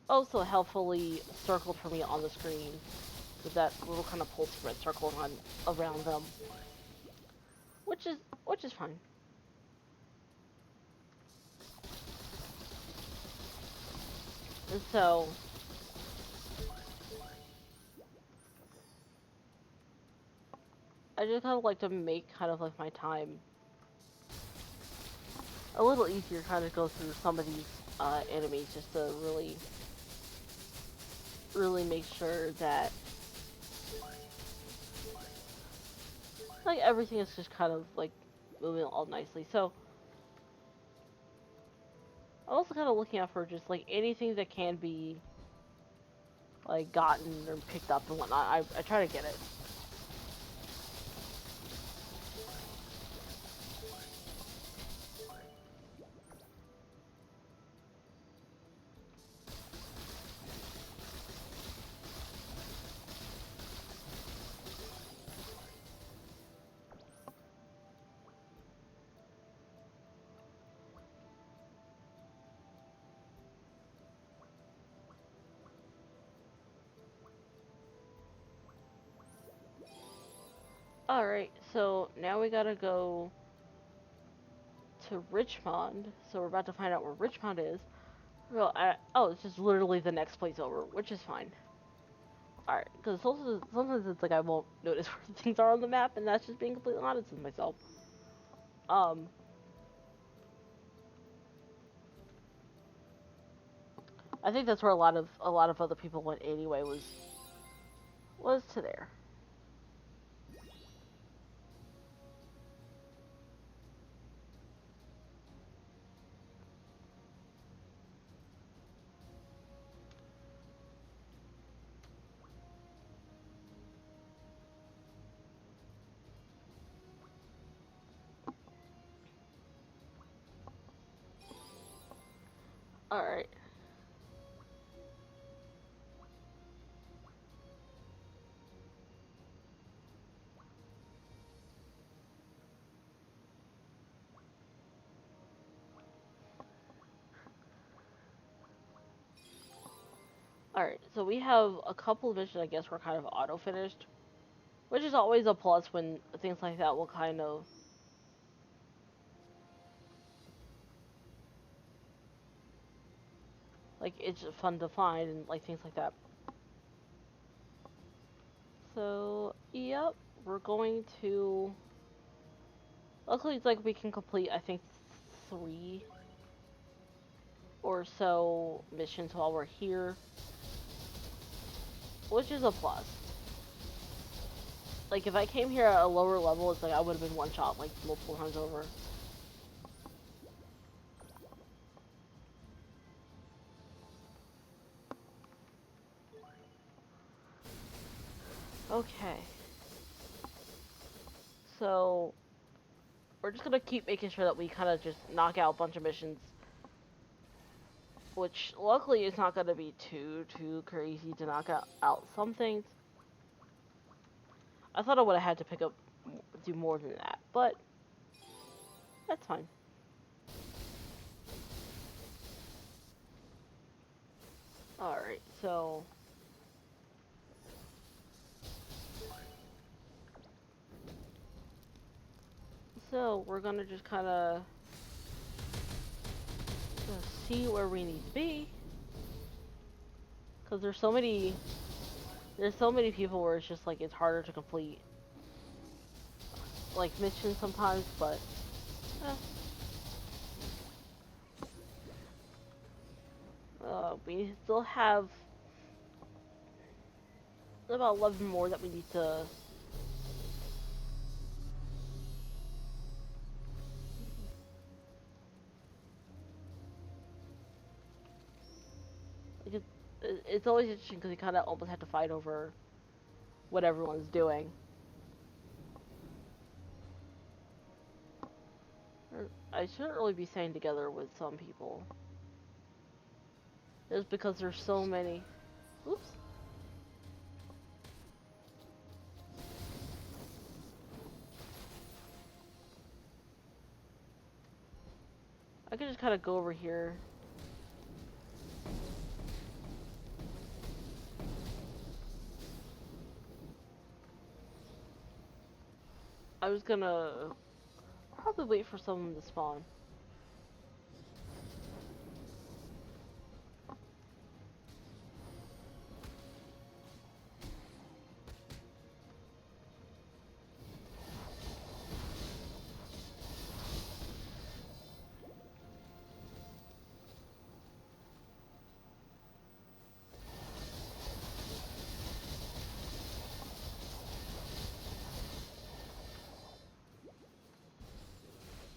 also helpfully circled for me on the screen with that little kind of pulse red circle around them, which is fine. And so I just kind of like to make kind of like my time a little easier, kind of go through some of these enemies just to really make sure that like everything is just kind of like moving all nicely. So I'm also kind of looking out for just like anything that can be like gotten or picked up and whatnot. I try to get it. Alright, so now we gotta go to Richmond. So we're about to find out where Richmond is. Well, oh, it's just literally the next place over, which is fine. Alright, because sometimes it's like I won't notice where things are on the map, and that's just being completely honest with myself. Um, I think that's where a lot of other people went anyway, was to there. All right. Alright, so we have a couple of missions I guess were kind of auto-finished, which is always a plus when things like that will kind of... Like, it's fun to find and, like, things like that. So, yep, we're going to... Luckily, it's like we can complete, I think, 3 or so missions while we're here, which is a plus. Like, if I came here at a lower level, it's like I would have been one-shot, like, multiple times over. Okay. So, we're just gonna keep making sure that we kind of just knock out a bunch of missions, which luckily is not gonna be too crazy to knock out some things. I thought I would have had to do more than that, but that's fine. Alright, so... So, we're gonna just kind of see where we need to be. Because there's so many people where it's just like, it's harder to complete, like, missions sometimes, but... we still have about 11 more that we need to... It's always interesting because you kind of almost have to fight over what everyone's doing. I shouldn't really be staying together with some people. Just because there's so many. Oops. I could just kind of go over here. I was gonna probably wait for someone to spawn.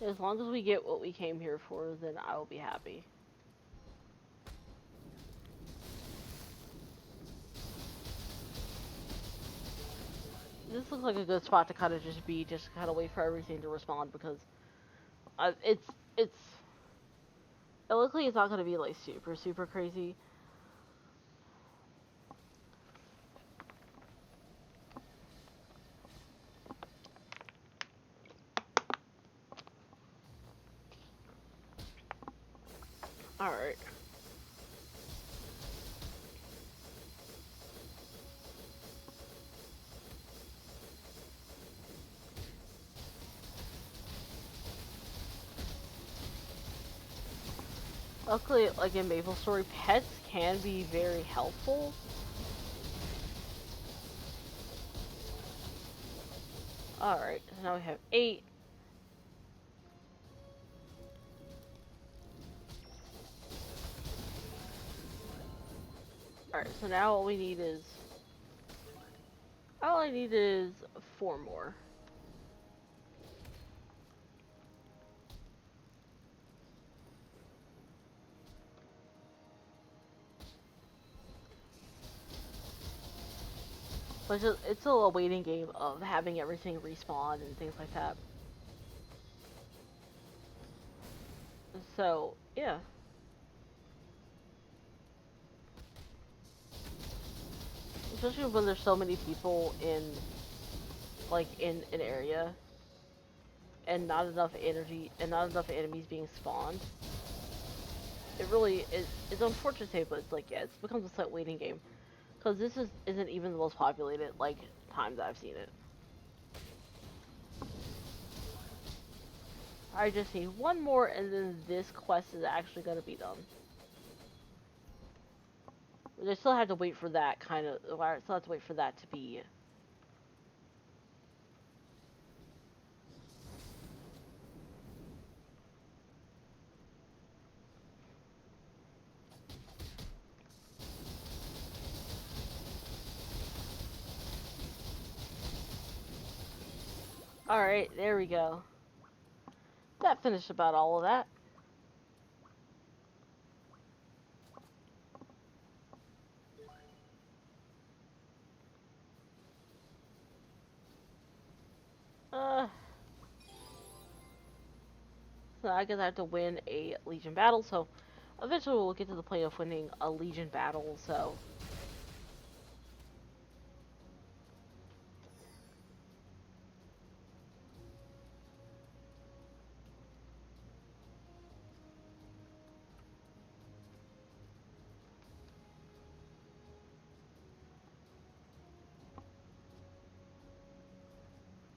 As long as we get what we came here for, then I will be happy. This looks like a good spot to kind of just kind of wait for everything to respond because it looks like it's not going to be like super crazy. Alright. Luckily, like in Maplestory, pets can be very helpful. Alright, so now we have 8. Alright, so now all we need is... All I need is 4 more. But it's still a waiting game of having everything respawn and things like that. So, yeah. Especially when there's so many people in, like, in an area. And not enough energy, and not enough enemies being spawned. It really is, it's unfortunate to say, but it's like, yeah, it becomes a slight waiting game. Because this isn't even the most populated, like, times I've seen it. I just need 1 more, and then this quest is actually going to be done. But I still have to wait for that kind of... I still have to wait for that to be... Alright, there we go. That finished about all of that. So I guess I have to win a Legion battle, so eventually we'll get to the point of winning a Legion battle, so...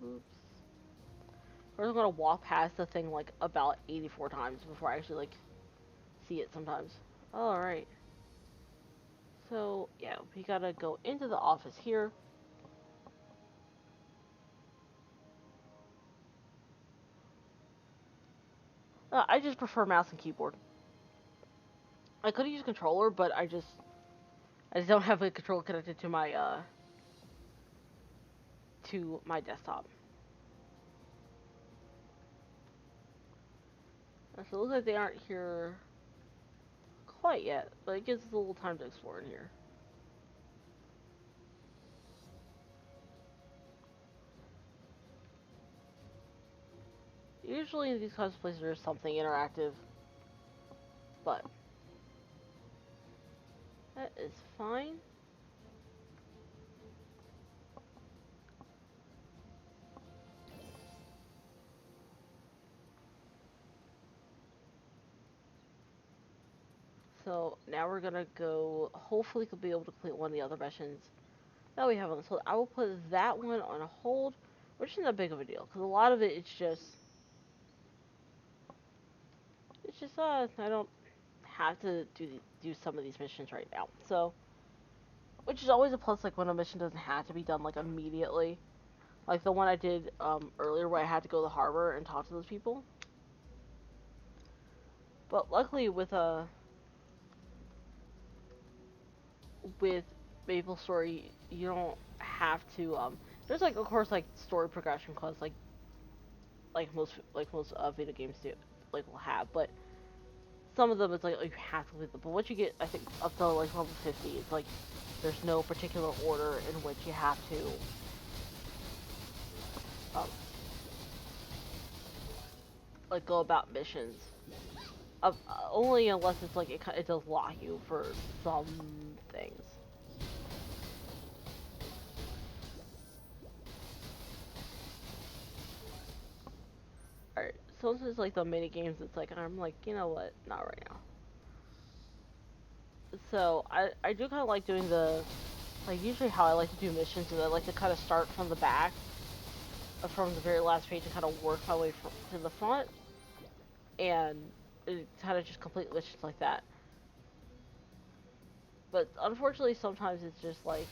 Oops. First I'm gonna walk past the thing like about 84 times before I actually like see it sometimes. Alright. So, yeah, we gotta go into the office here. I just prefer mouse and keyboard. I could use controller, but I just don't have a controller connected to my desktop. So it looks like they aren't here quite yet, but it gives us a little time to explore in here. Usually in these kinds of places there's something interactive, but that is fine. So now we're gonna go, hopefully we'll be able to complete one of the other missions that we have on. So I will put that one on hold, which isn't that big of a deal, because a lot of it's just I don't have to do some of these missions right now. So, which is always a plus, like when a mission doesn't have to be done like immediately. Like the one I did earlier where I had to go to the harbor and talk to those people. But luckily with Maplestory, you don't have to there's like of course like story progression quests like most video games do like will have, but some of them it's like you have to complete them. But once you get I think up to like level 50, it's like there's no particular order in which you have to um, like go about missions. Only unless it's like it does lock you for some things. Alright, so this is like the mini games. It's like I'm like, you know what? Not right now. So I do kind of like doing like usually how I like to do missions is I like to kind of start from the back, from the very last page and kind of work my way to the front, and kind of just complete missions like that. But unfortunately, sometimes it's just like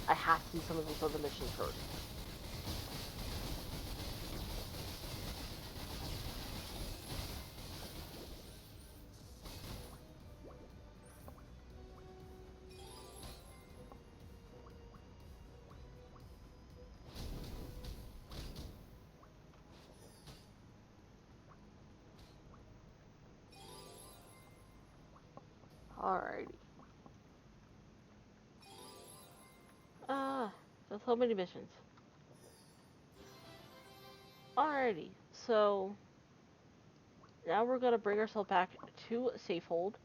I have to do some of these other missions first. Alrighty. That's so many missions. Alrighty, so now we're gonna bring ourselves back to Safehold.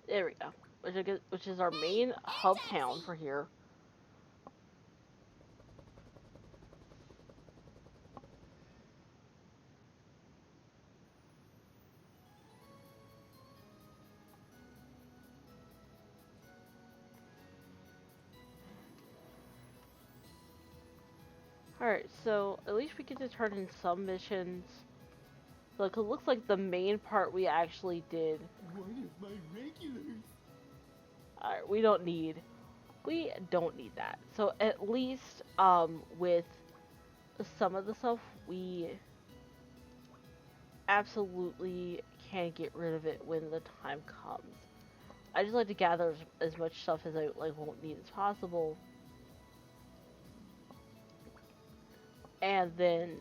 There we go. Which is our main hub town for here. Alright, so at least we get to turn in some missions. Look, it looks like the main part we actually did. One of my regulars. Alright, we don't need that. So at least, with some of the stuff, we absolutely can get rid of it when the time comes. I just like to gather as much stuff as I won't need as possible. And then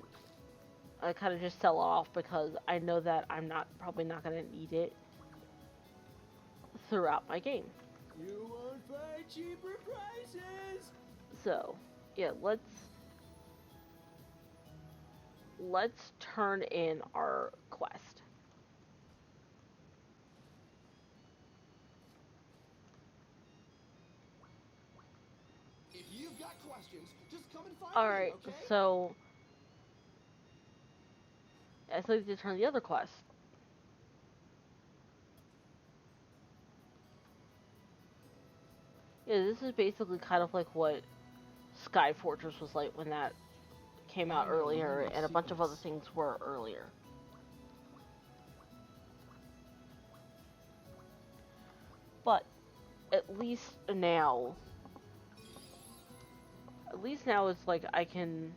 I kind of just sell it off because I know that I'm probably not going to need it throughout my game. You won't find cheaper prices. So, yeah, let's turn in our quest. If you've got questions, just come and find Alright, me, okay? so I still need to turn the other quest. Yeah, this is basically kind of like what Sky Fortress was like when that came out earlier, and a bunch of other things were earlier. But at least now it's like I can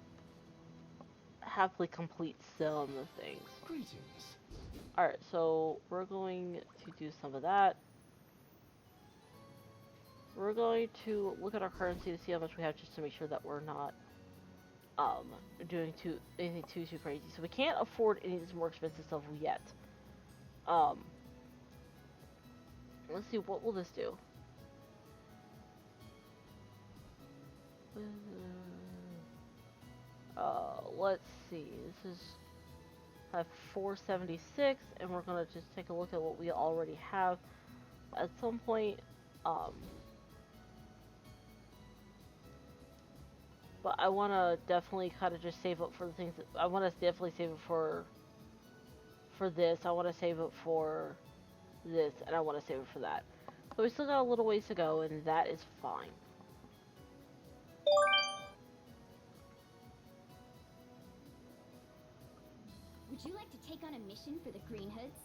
happily complete some of the things. Greetings. Alright, so we're going to do some of that. We're going to look at our currency to see how much we have, just to make sure that we're not doing anything too crazy. So we can't afford any of this more expensive stuff yet. Let's see, what will this do? Let's see. This is 476, and we're gonna just take a look at what we already have. At some point, but I want to definitely kind of just save up for the things that I want to definitely save it for this. I want to save it for this, and I want to save it for that. So we still got a little ways to go, and that is fine. Would you like to take on a mission for the Green Hoods?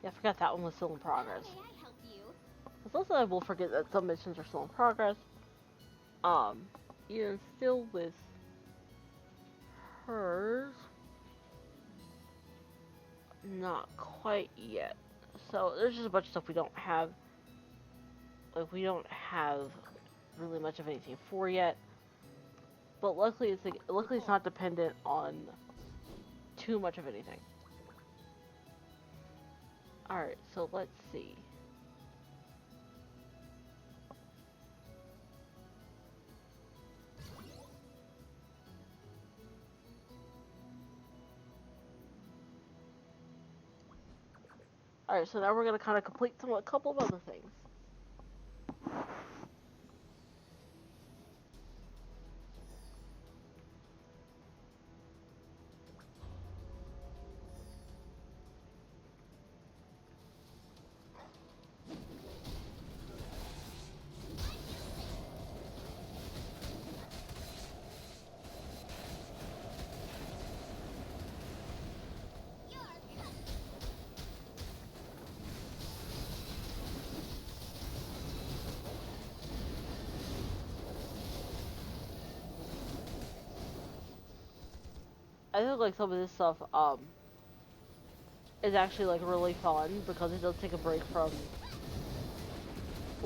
Yeah, I forgot that one was still in progress. How may I help you? It's also I will forget that some missions are still in progress. Even still with hers, not quite yet. So there's just a bunch of stuff we don't have. Like, we don't have really much of anything for yet. But luckily it's not dependent on too much of anything. Alright, so let's see. Alright, so now we're going to kind of complete a couple of other things. I think like some of this stuff is actually like really fun because it does take a break from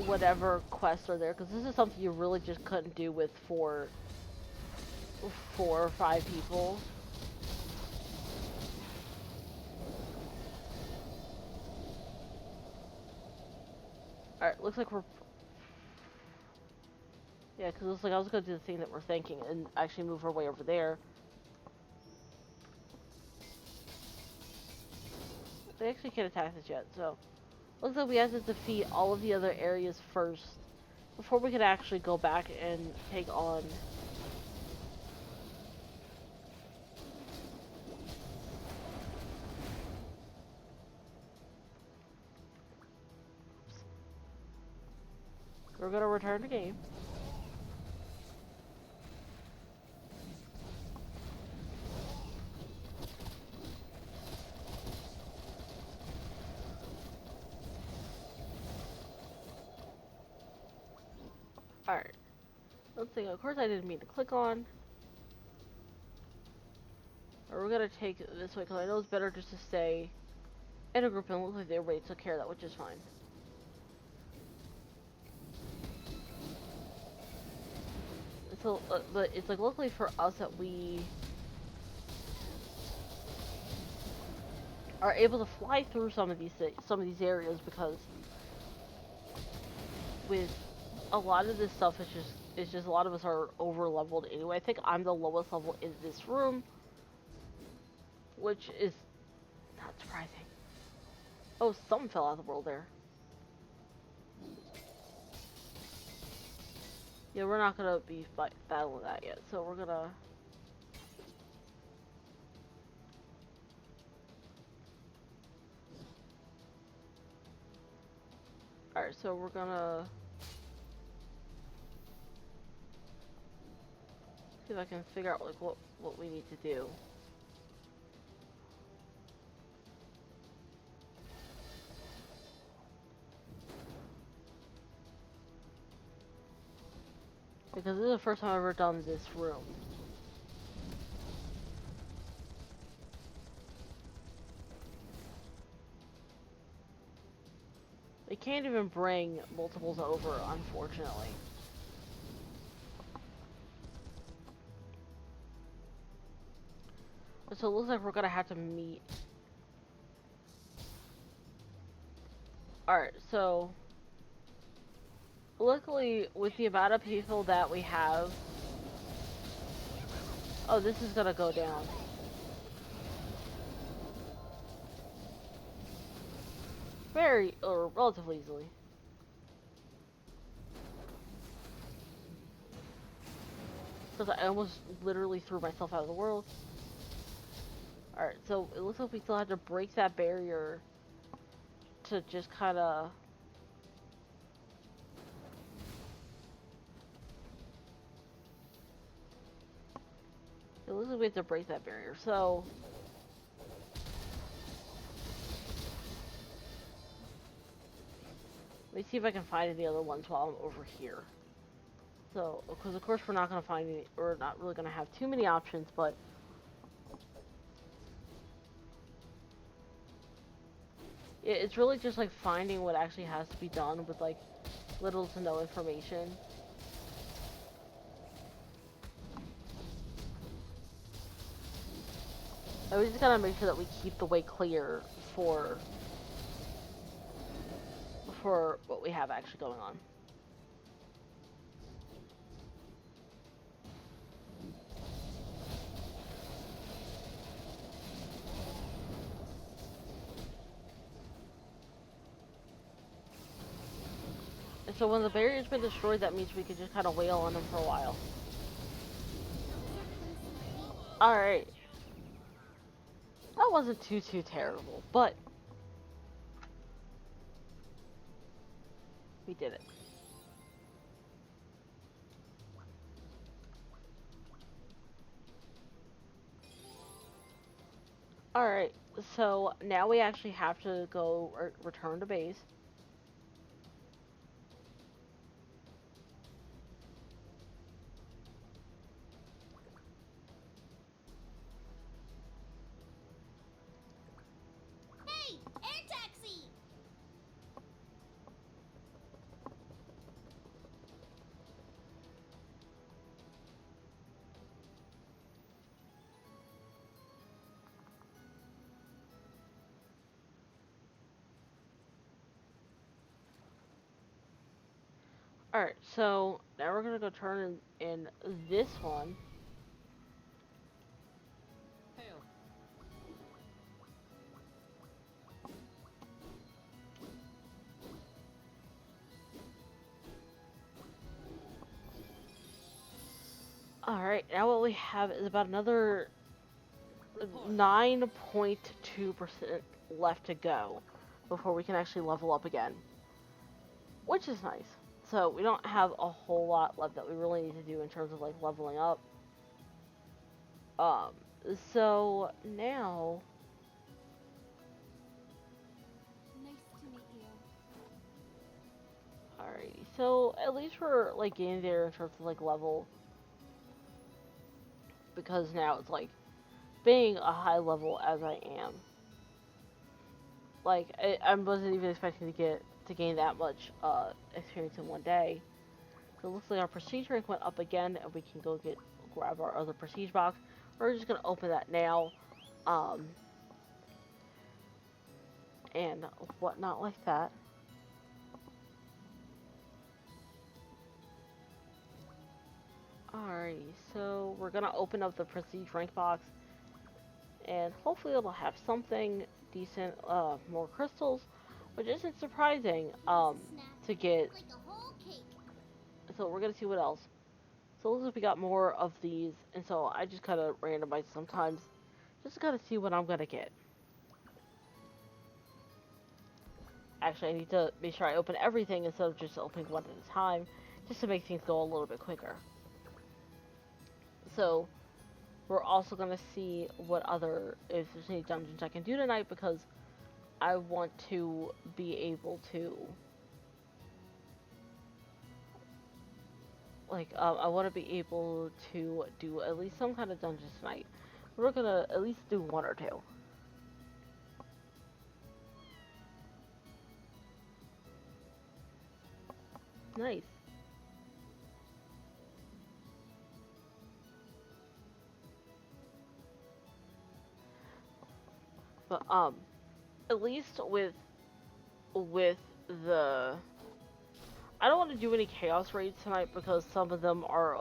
whatever quests are there, because this is something you really just couldn't do with four or five people. looks like we're... Yeah, because it looks like I was going to do the thing that we're thinking and actually move our way over there. They actually can't attack us yet, so... Looks like we have to defeat all of the other areas first before we can actually go back and take on... We're gonna return to game. Alright. Let's see, of course I didn't mean to click on. Or we're gonna take it this way, because I know it's better just to stay in a group and look like everybody took care of that, which is fine. So, but it's like luckily for us that we are able to fly through some of these areas, because with a lot of this stuff, it's just a lot of us are over leveled anyway. I think I'm the lowest level in this room, which is not surprising. Oh, something fell out of the world there. Yeah, we're not gonna be battling that yet, so we're gonna... Alright, so we're gonna... see if I can figure out, like, what we need to do. Because this is the first time I've ever done this room. They can't even bring multiples over, unfortunately. So it looks like we're gonna have to meet. Alright, so... luckily, with the amount of people that we have... Oh, this is gonna go down. Or relatively easily. Because I almost literally threw myself out of the world. Alright, so it looks like we still have to break that barrier to just kinda... It looks like we have to break that barrier, so... Let me see if I can find any other ones while I'm over here. So, because of course we're not going to find any, we're not really going to have too many options, but... it's really just like finding what actually has to be done with like little to no information. And we just gotta make sure that we keep the way clear for what we have actually going on. And so when the barrier's been destroyed, that means we can just kind of wail on them for a while. Alright. That wasn't too terrible, but we did it. Alright, so now we actually have to go return to base. Hey, air taxi! Alright, so now we're gonna go turn in this one. Hail. Alright, now what we have is about another Report. 9.2% left to go before we can actually level up again, which is nice. So we don't have a whole lot left that we really need to do in terms of like leveling up. Um, so now, Nice to meet you. alrighty, so at least we're like getting there in terms of like level, because now it's like being a high level as I am. Like I wasn't even expecting to gain that much experience in one day. So it looks like our prestige rank went up again, and we can go grab our other prestige box. We're just gonna open that now, and whatnot like that. Alrighty, so we're gonna open up the prestige rank box, and hopefully it'll have something decent, more crystals, which isn't surprising, to get. Like a whole cake. So we're gonna see what else. So it looks like we got more of these, and so I just kind of randomize sometimes, just to kind of see what I'm gonna get. Actually, I need to make sure I open everything instead of just opening one at a time, just to make things go a little bit quicker. So we're also gonna see what if there's any dungeons I can do tonight, because I want to be able to, like, I want to be able to do at least some kind of dungeons tonight. We're gonna at least do one or two. Nice. But at least with the, I don't want to do any chaos raids tonight, because some of them are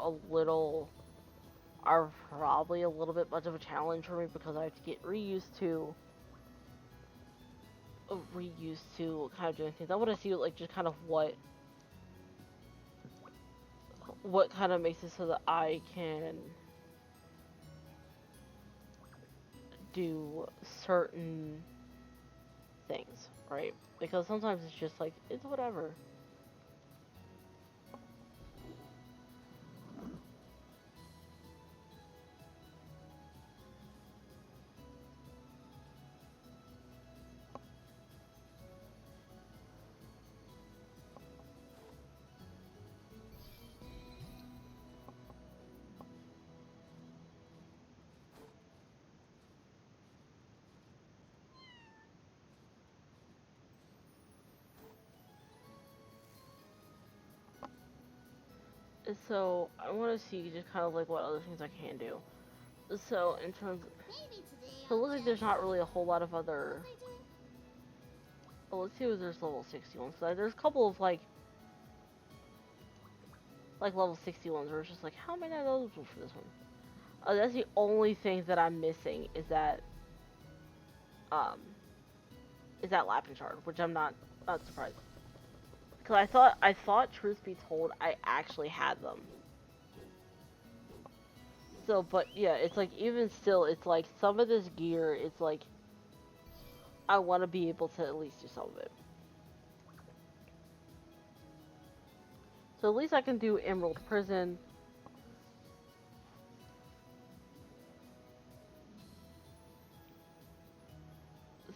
probably a little bit much of a challenge for me, because I have to get reused to kind of doing things. I want to see like just kind of what kind of makes it so that I can do certain things, right? Because sometimes it's just like, it's whatever. So I want to see just kind of like what other things I can do. So in terms, Maybe today so it I'll looks like just- there's not really a whole lot of other. What was I doing? Well, let's see if there's level 61. So there's a couple of like level 61s where it's just like, how am I not eligible for this one? That's the only thing that I'm missing, is that Lapin Shard, which I'm not surprised. Because I thought, truth be told, I actually had them. So, but yeah, it's like, even still, it's like, some of this gear, it's like, I want to be able to at least do some of it. So at least I can do Emerald Prison.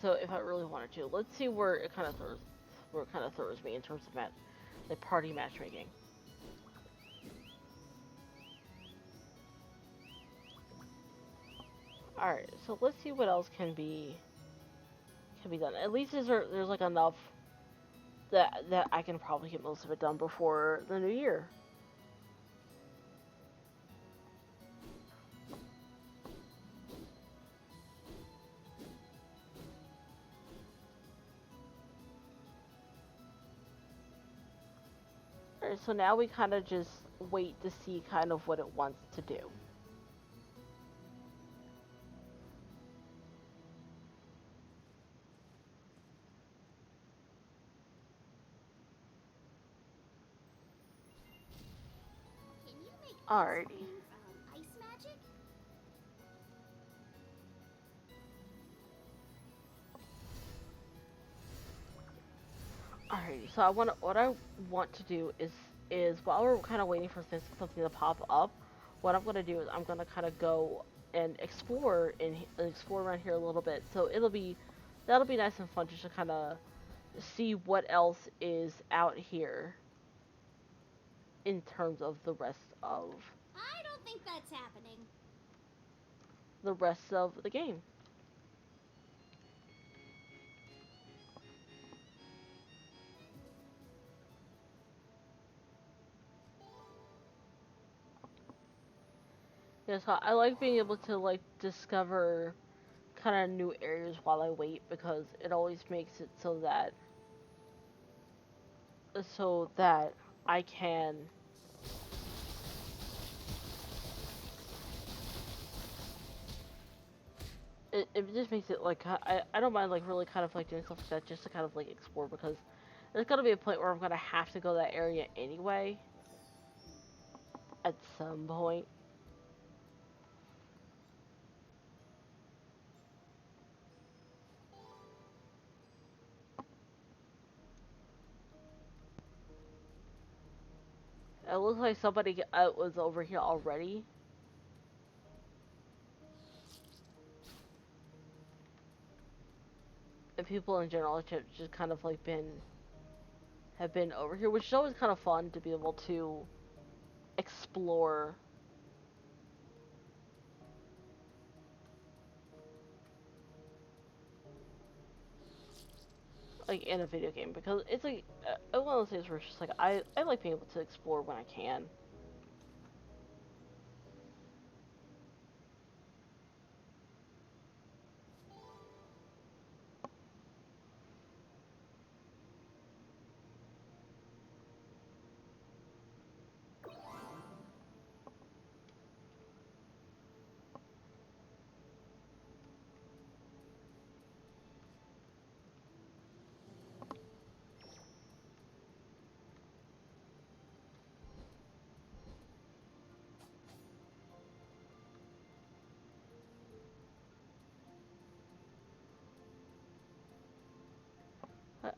So if I really wanted to, let's see where it kind of throws me in terms of like party matchmaking. All right, so let's see what else can be done. At least there's like enough that I can probably get most of it done before the new year. Alright, so now we kind of just wait to see kind of what it wants to do. Can you make Alrighty. ice cream from ice magic? Alrighty, so what I want to do is while we're kind of waiting for something to pop up, what I'm gonna do is I'm gonna kind of go and explore around here a little bit. So that'll be nice and fun just to kind of see what else is out here in terms of I don't think that's happening. the rest of the game. Yeah, so I like being able to like discover kind of new areas while I wait because it always makes it so that I can it just makes it like I don't mind like really kind of like doing stuff like that just to kind of like explore because there's gonna be a point where I'm gonna have to go that area anyway at some point. It looks like somebody was over here already. And people in general have just kind of like have been over here, which is always kind of fun to be able to explore. Like in a video game because it's like one of those things where it's just like I like being able to explore when I can.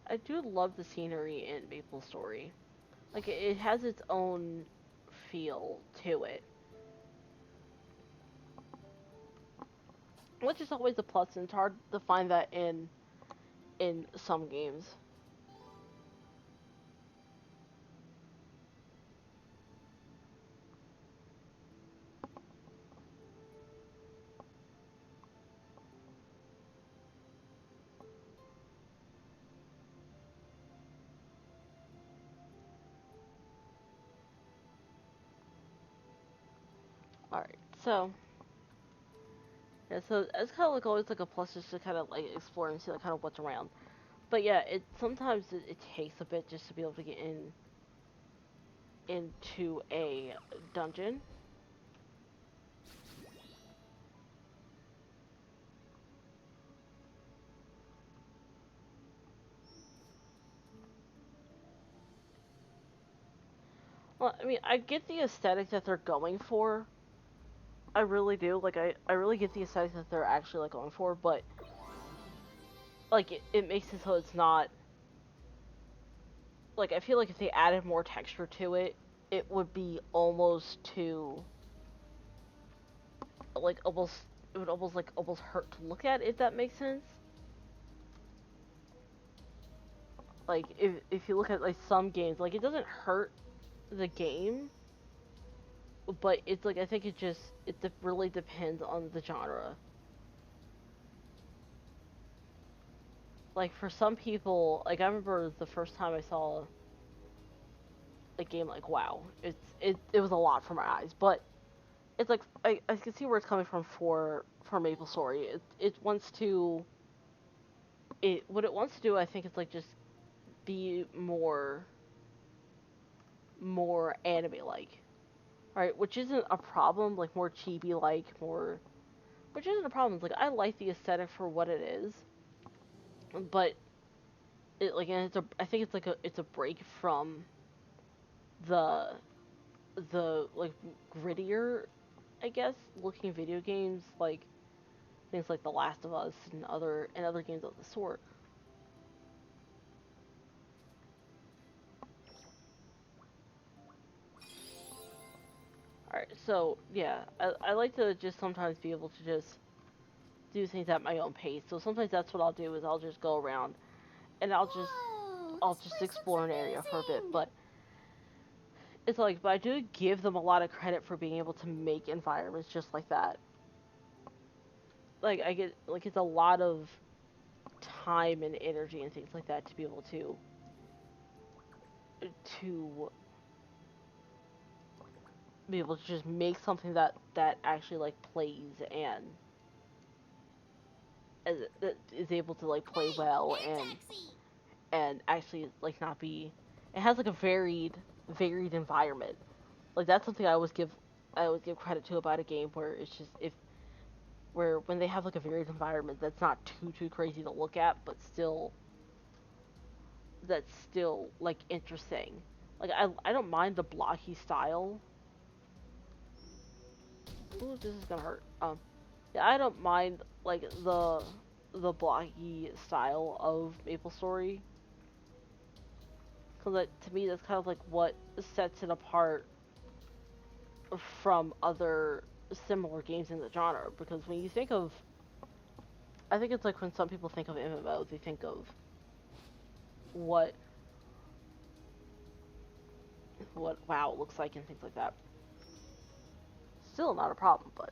I do love the scenery in Maplestory. Like it has its own feel to it, which is always a plus. And it's hard to find that in some games. All right, so yeah, so it's kind of like always like a plus just to kind of like explore and see like kind of what's around. But yeah, it takes a bit just to be able to get into a dungeon. Well, I mean, I get the aesthetic that they're going for. I really do. Like, I really get the aesthetic that they're actually like going for, but like it makes it so it's not like I feel like if they added more texture to it, it would be almost too like almost it would almost like almost hurt to look at if that makes sense. Like if you look at like some games, like it doesn't hurt the game, but it's like I think really depends on the genre. Like for some people, like I remember the first time I saw a game like WoW, it was a lot for my eyes, but it's like I can see where it's coming from for MapleStory. It wants to what it wants to do I think is like just be more more anime-like, right? Which isn't a problem, like more chibi-like, more, which isn't a problem. Like I like the aesthetic for what it is, but it like and it's a I think it's a break from the like grittier, I guess, looking video games like things like The Last of Us and other games of the sort. Alright, so yeah, I like to just sometimes be able to just do things at my own pace. So sometimes that's what I'll do is I'll just go around and Whoa, I'll this just place looks explore an area for a bit. amazing. But it's like, but I do give them a lot of credit for being able to make environments just like that. Like I get like it's a lot of time and energy and things like that to be able to be able to just make something that actually like plays and that is able to like play Hey, well air taxi. and actually like not be it has like a varied environment. Like that's something I always give credit to about a game where it's just if where when they have like a varied environment that's not too crazy to look at but still that's still like interesting. Like I don't mind the blocky style. Ooh, this is gonna hurt. Yeah, I don't mind like the blocky style of Maplestory because to me that's kind of like what sets it apart from other similar games in the genre. Because when you think of, I think it's like when some people think of MMO, they think of what what WoW looks like and things like that. Still not a problem, but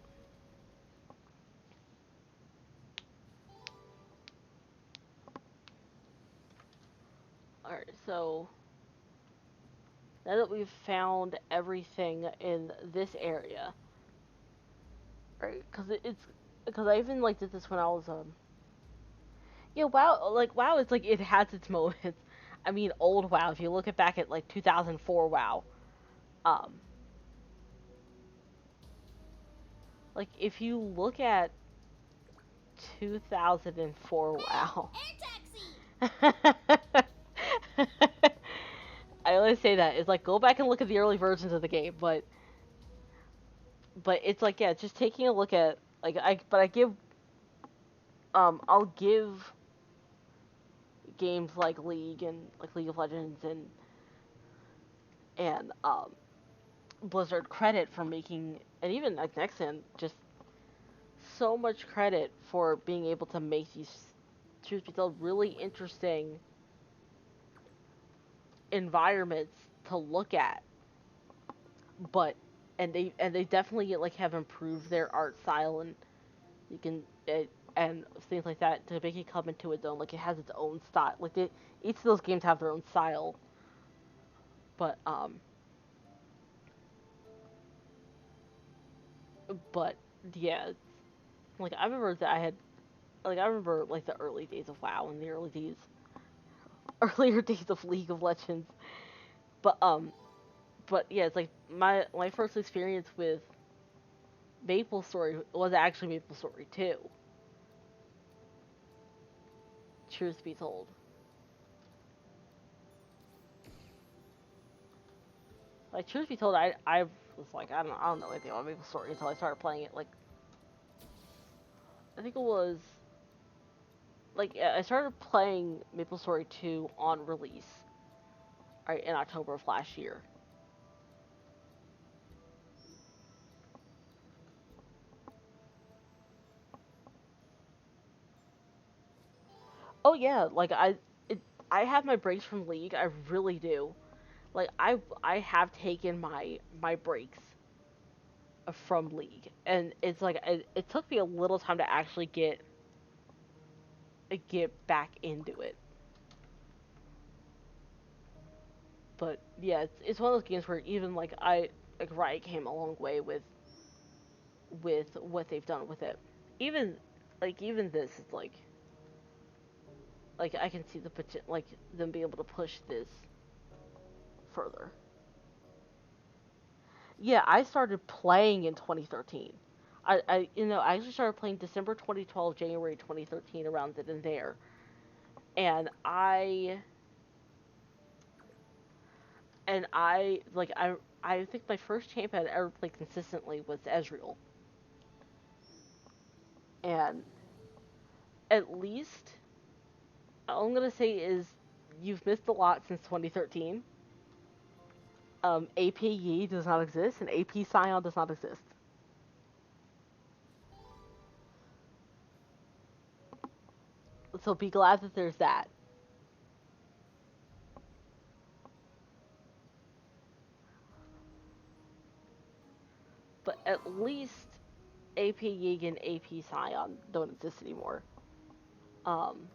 alright. So now that we've found everything in this area, right? It's because I even like did this when I was yeah, WoW, like WoW, it's like it has its moments. I mean, old WoW. If you look at back at like 2004 WoW, um, like if you look at 2004 Hey, WoW, air taxi. I always say that it's like go back and look at the early versions of the game, but it's like yeah, just taking a look at like I give I'll give games like League and like League of Legends and Blizzard credit for making, and even like Nexon, just so much credit for being able to make these, truth be told, really interesting environments to look at. But and they definitely like have improved their art style and you can and things like that to make it come into its own. Like it has its own style. Like each of those games have their own style. But but yeah, like I remember that I had like I remember like the early days of WoW and the early days earlier days of League of Legends. But yeah, it's like my first experience with MapleStory was actually MapleStory 2. Truth be told. Like truth be told, I was like I don't know anything about MapleStory until I started playing it. Like I think it was like I started playing MapleStory 2 on release, right, in October of last year. Oh yeah, like I have my breaks from League. I really do. Like I have taken my breaks from League, and it's like it took me a little time to actually get back into it. But yeah, it's one of those games where even like Riot came a long way with what they've done with it. Even even this is like I can see the potential like them being able to push this further. Yeah, I started playing in 2013. I actually started playing December 2012, January 2013, around it in there. And I think my first champion I ever played consistently was Ezreal. And at least all I'm gonna say is you've missed a lot since 2013. AP Yi does not exist, and AP Scion does not exist. So be glad that there's that. But at least AP Yi and AP Scion don't exist anymore. Um,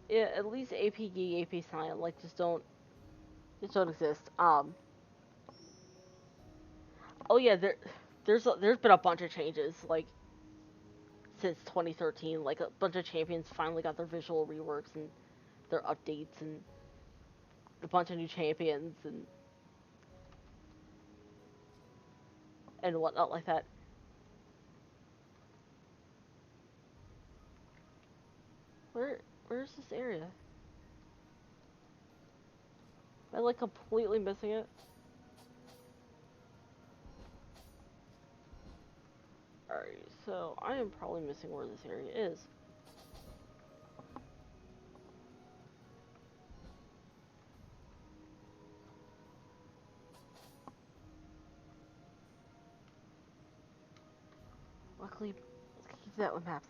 yeah, at least AP Yi, AP Scion like just don't exist. Oh yeah, there's been a bunch of changes like since 2013. Like a bunch of champions finally got their visual reworks and their updates and a bunch of new champions and whatnot like that. Where's this area? Am I like completely missing it? Alright, so I am probably missing where this area is. Luckily, let's keep that with maps.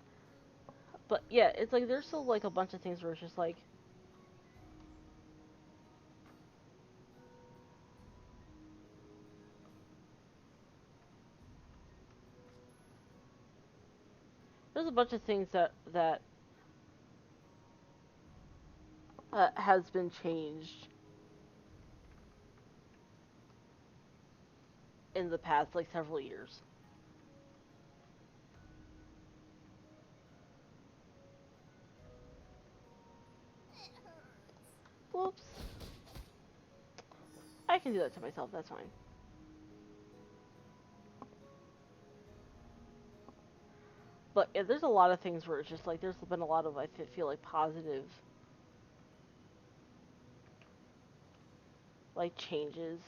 But yeah, it's like there's still like a bunch of things where it's just like there's a bunch of things that has been changed in the past like several years. It hurts. Whoops. I can do that to myself, that's fine. But yeah, there's a lot of things where it's just like there's been a lot of feel like positive like changes.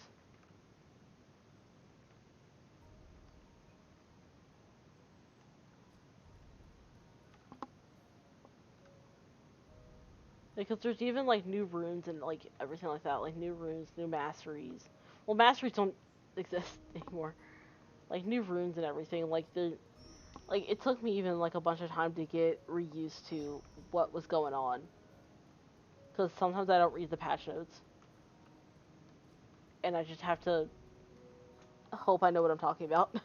Because there's even like new runes and like everything like that, like new runes, new masteries. Well, masteries don't exist anymore. Like new runes and everything. Like it took me even like a bunch of time to get reused to what was going on. Because sometimes I don't read the patch notes, and I just have to hope I know what I'm talking about.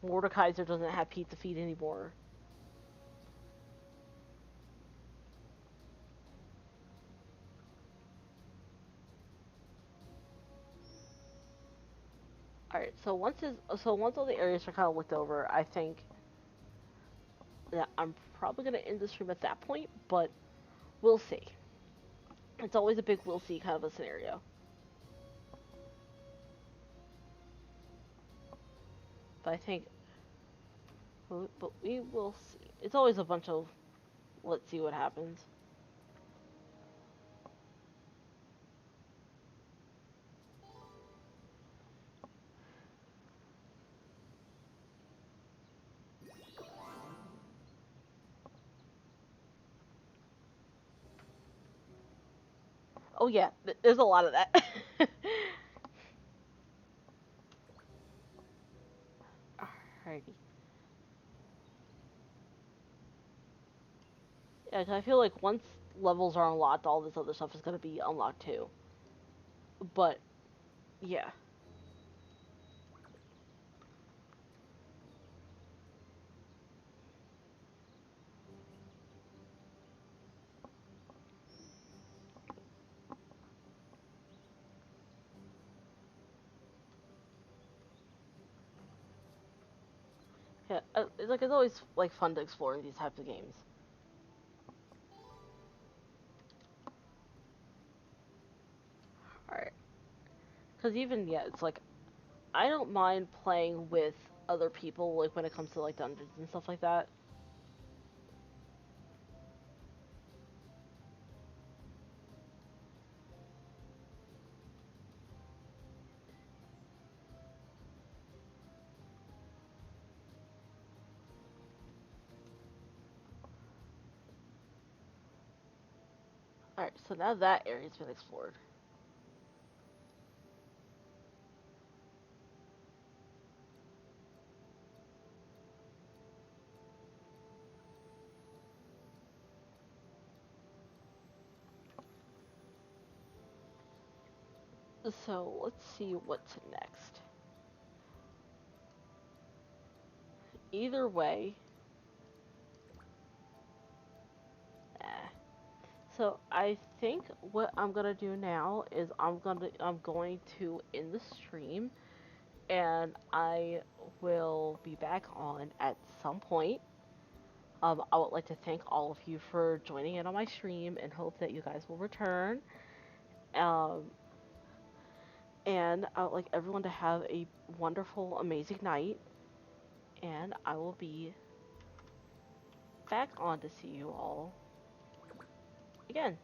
Mordekaiser doesn't have pizza feet anymore. Alright, so once all the areas are kind of looked over, I think that I'm probably gonna end the stream at that point, but we'll see. It's always a big we'll see kind of a scenario. But I think, but we will see. It's always a bunch of let's see what happens. Oh yeah, there's a lot of that. Alrighty. Yeah, 'cause I feel like once levels are unlocked, all this other stuff is gonna be unlocked too. But yeah, yeah. It's like it's always like fun to explore in these types of games. Because even, yeah, it's like, I don't mind playing with other people, like, when it comes to, like, dungeons and stuff like that. Alright, so now that area's been explored. So, let's see what's next. Either way, eh. So I think what I'm gonna do now is I'm going to end the stream, and I will be back on at some point. I would like to thank all of you for joining in on my stream and hope that you guys will return. Um, and I would like everyone to have a wonderful, amazing night. And I will be back on to see you all again.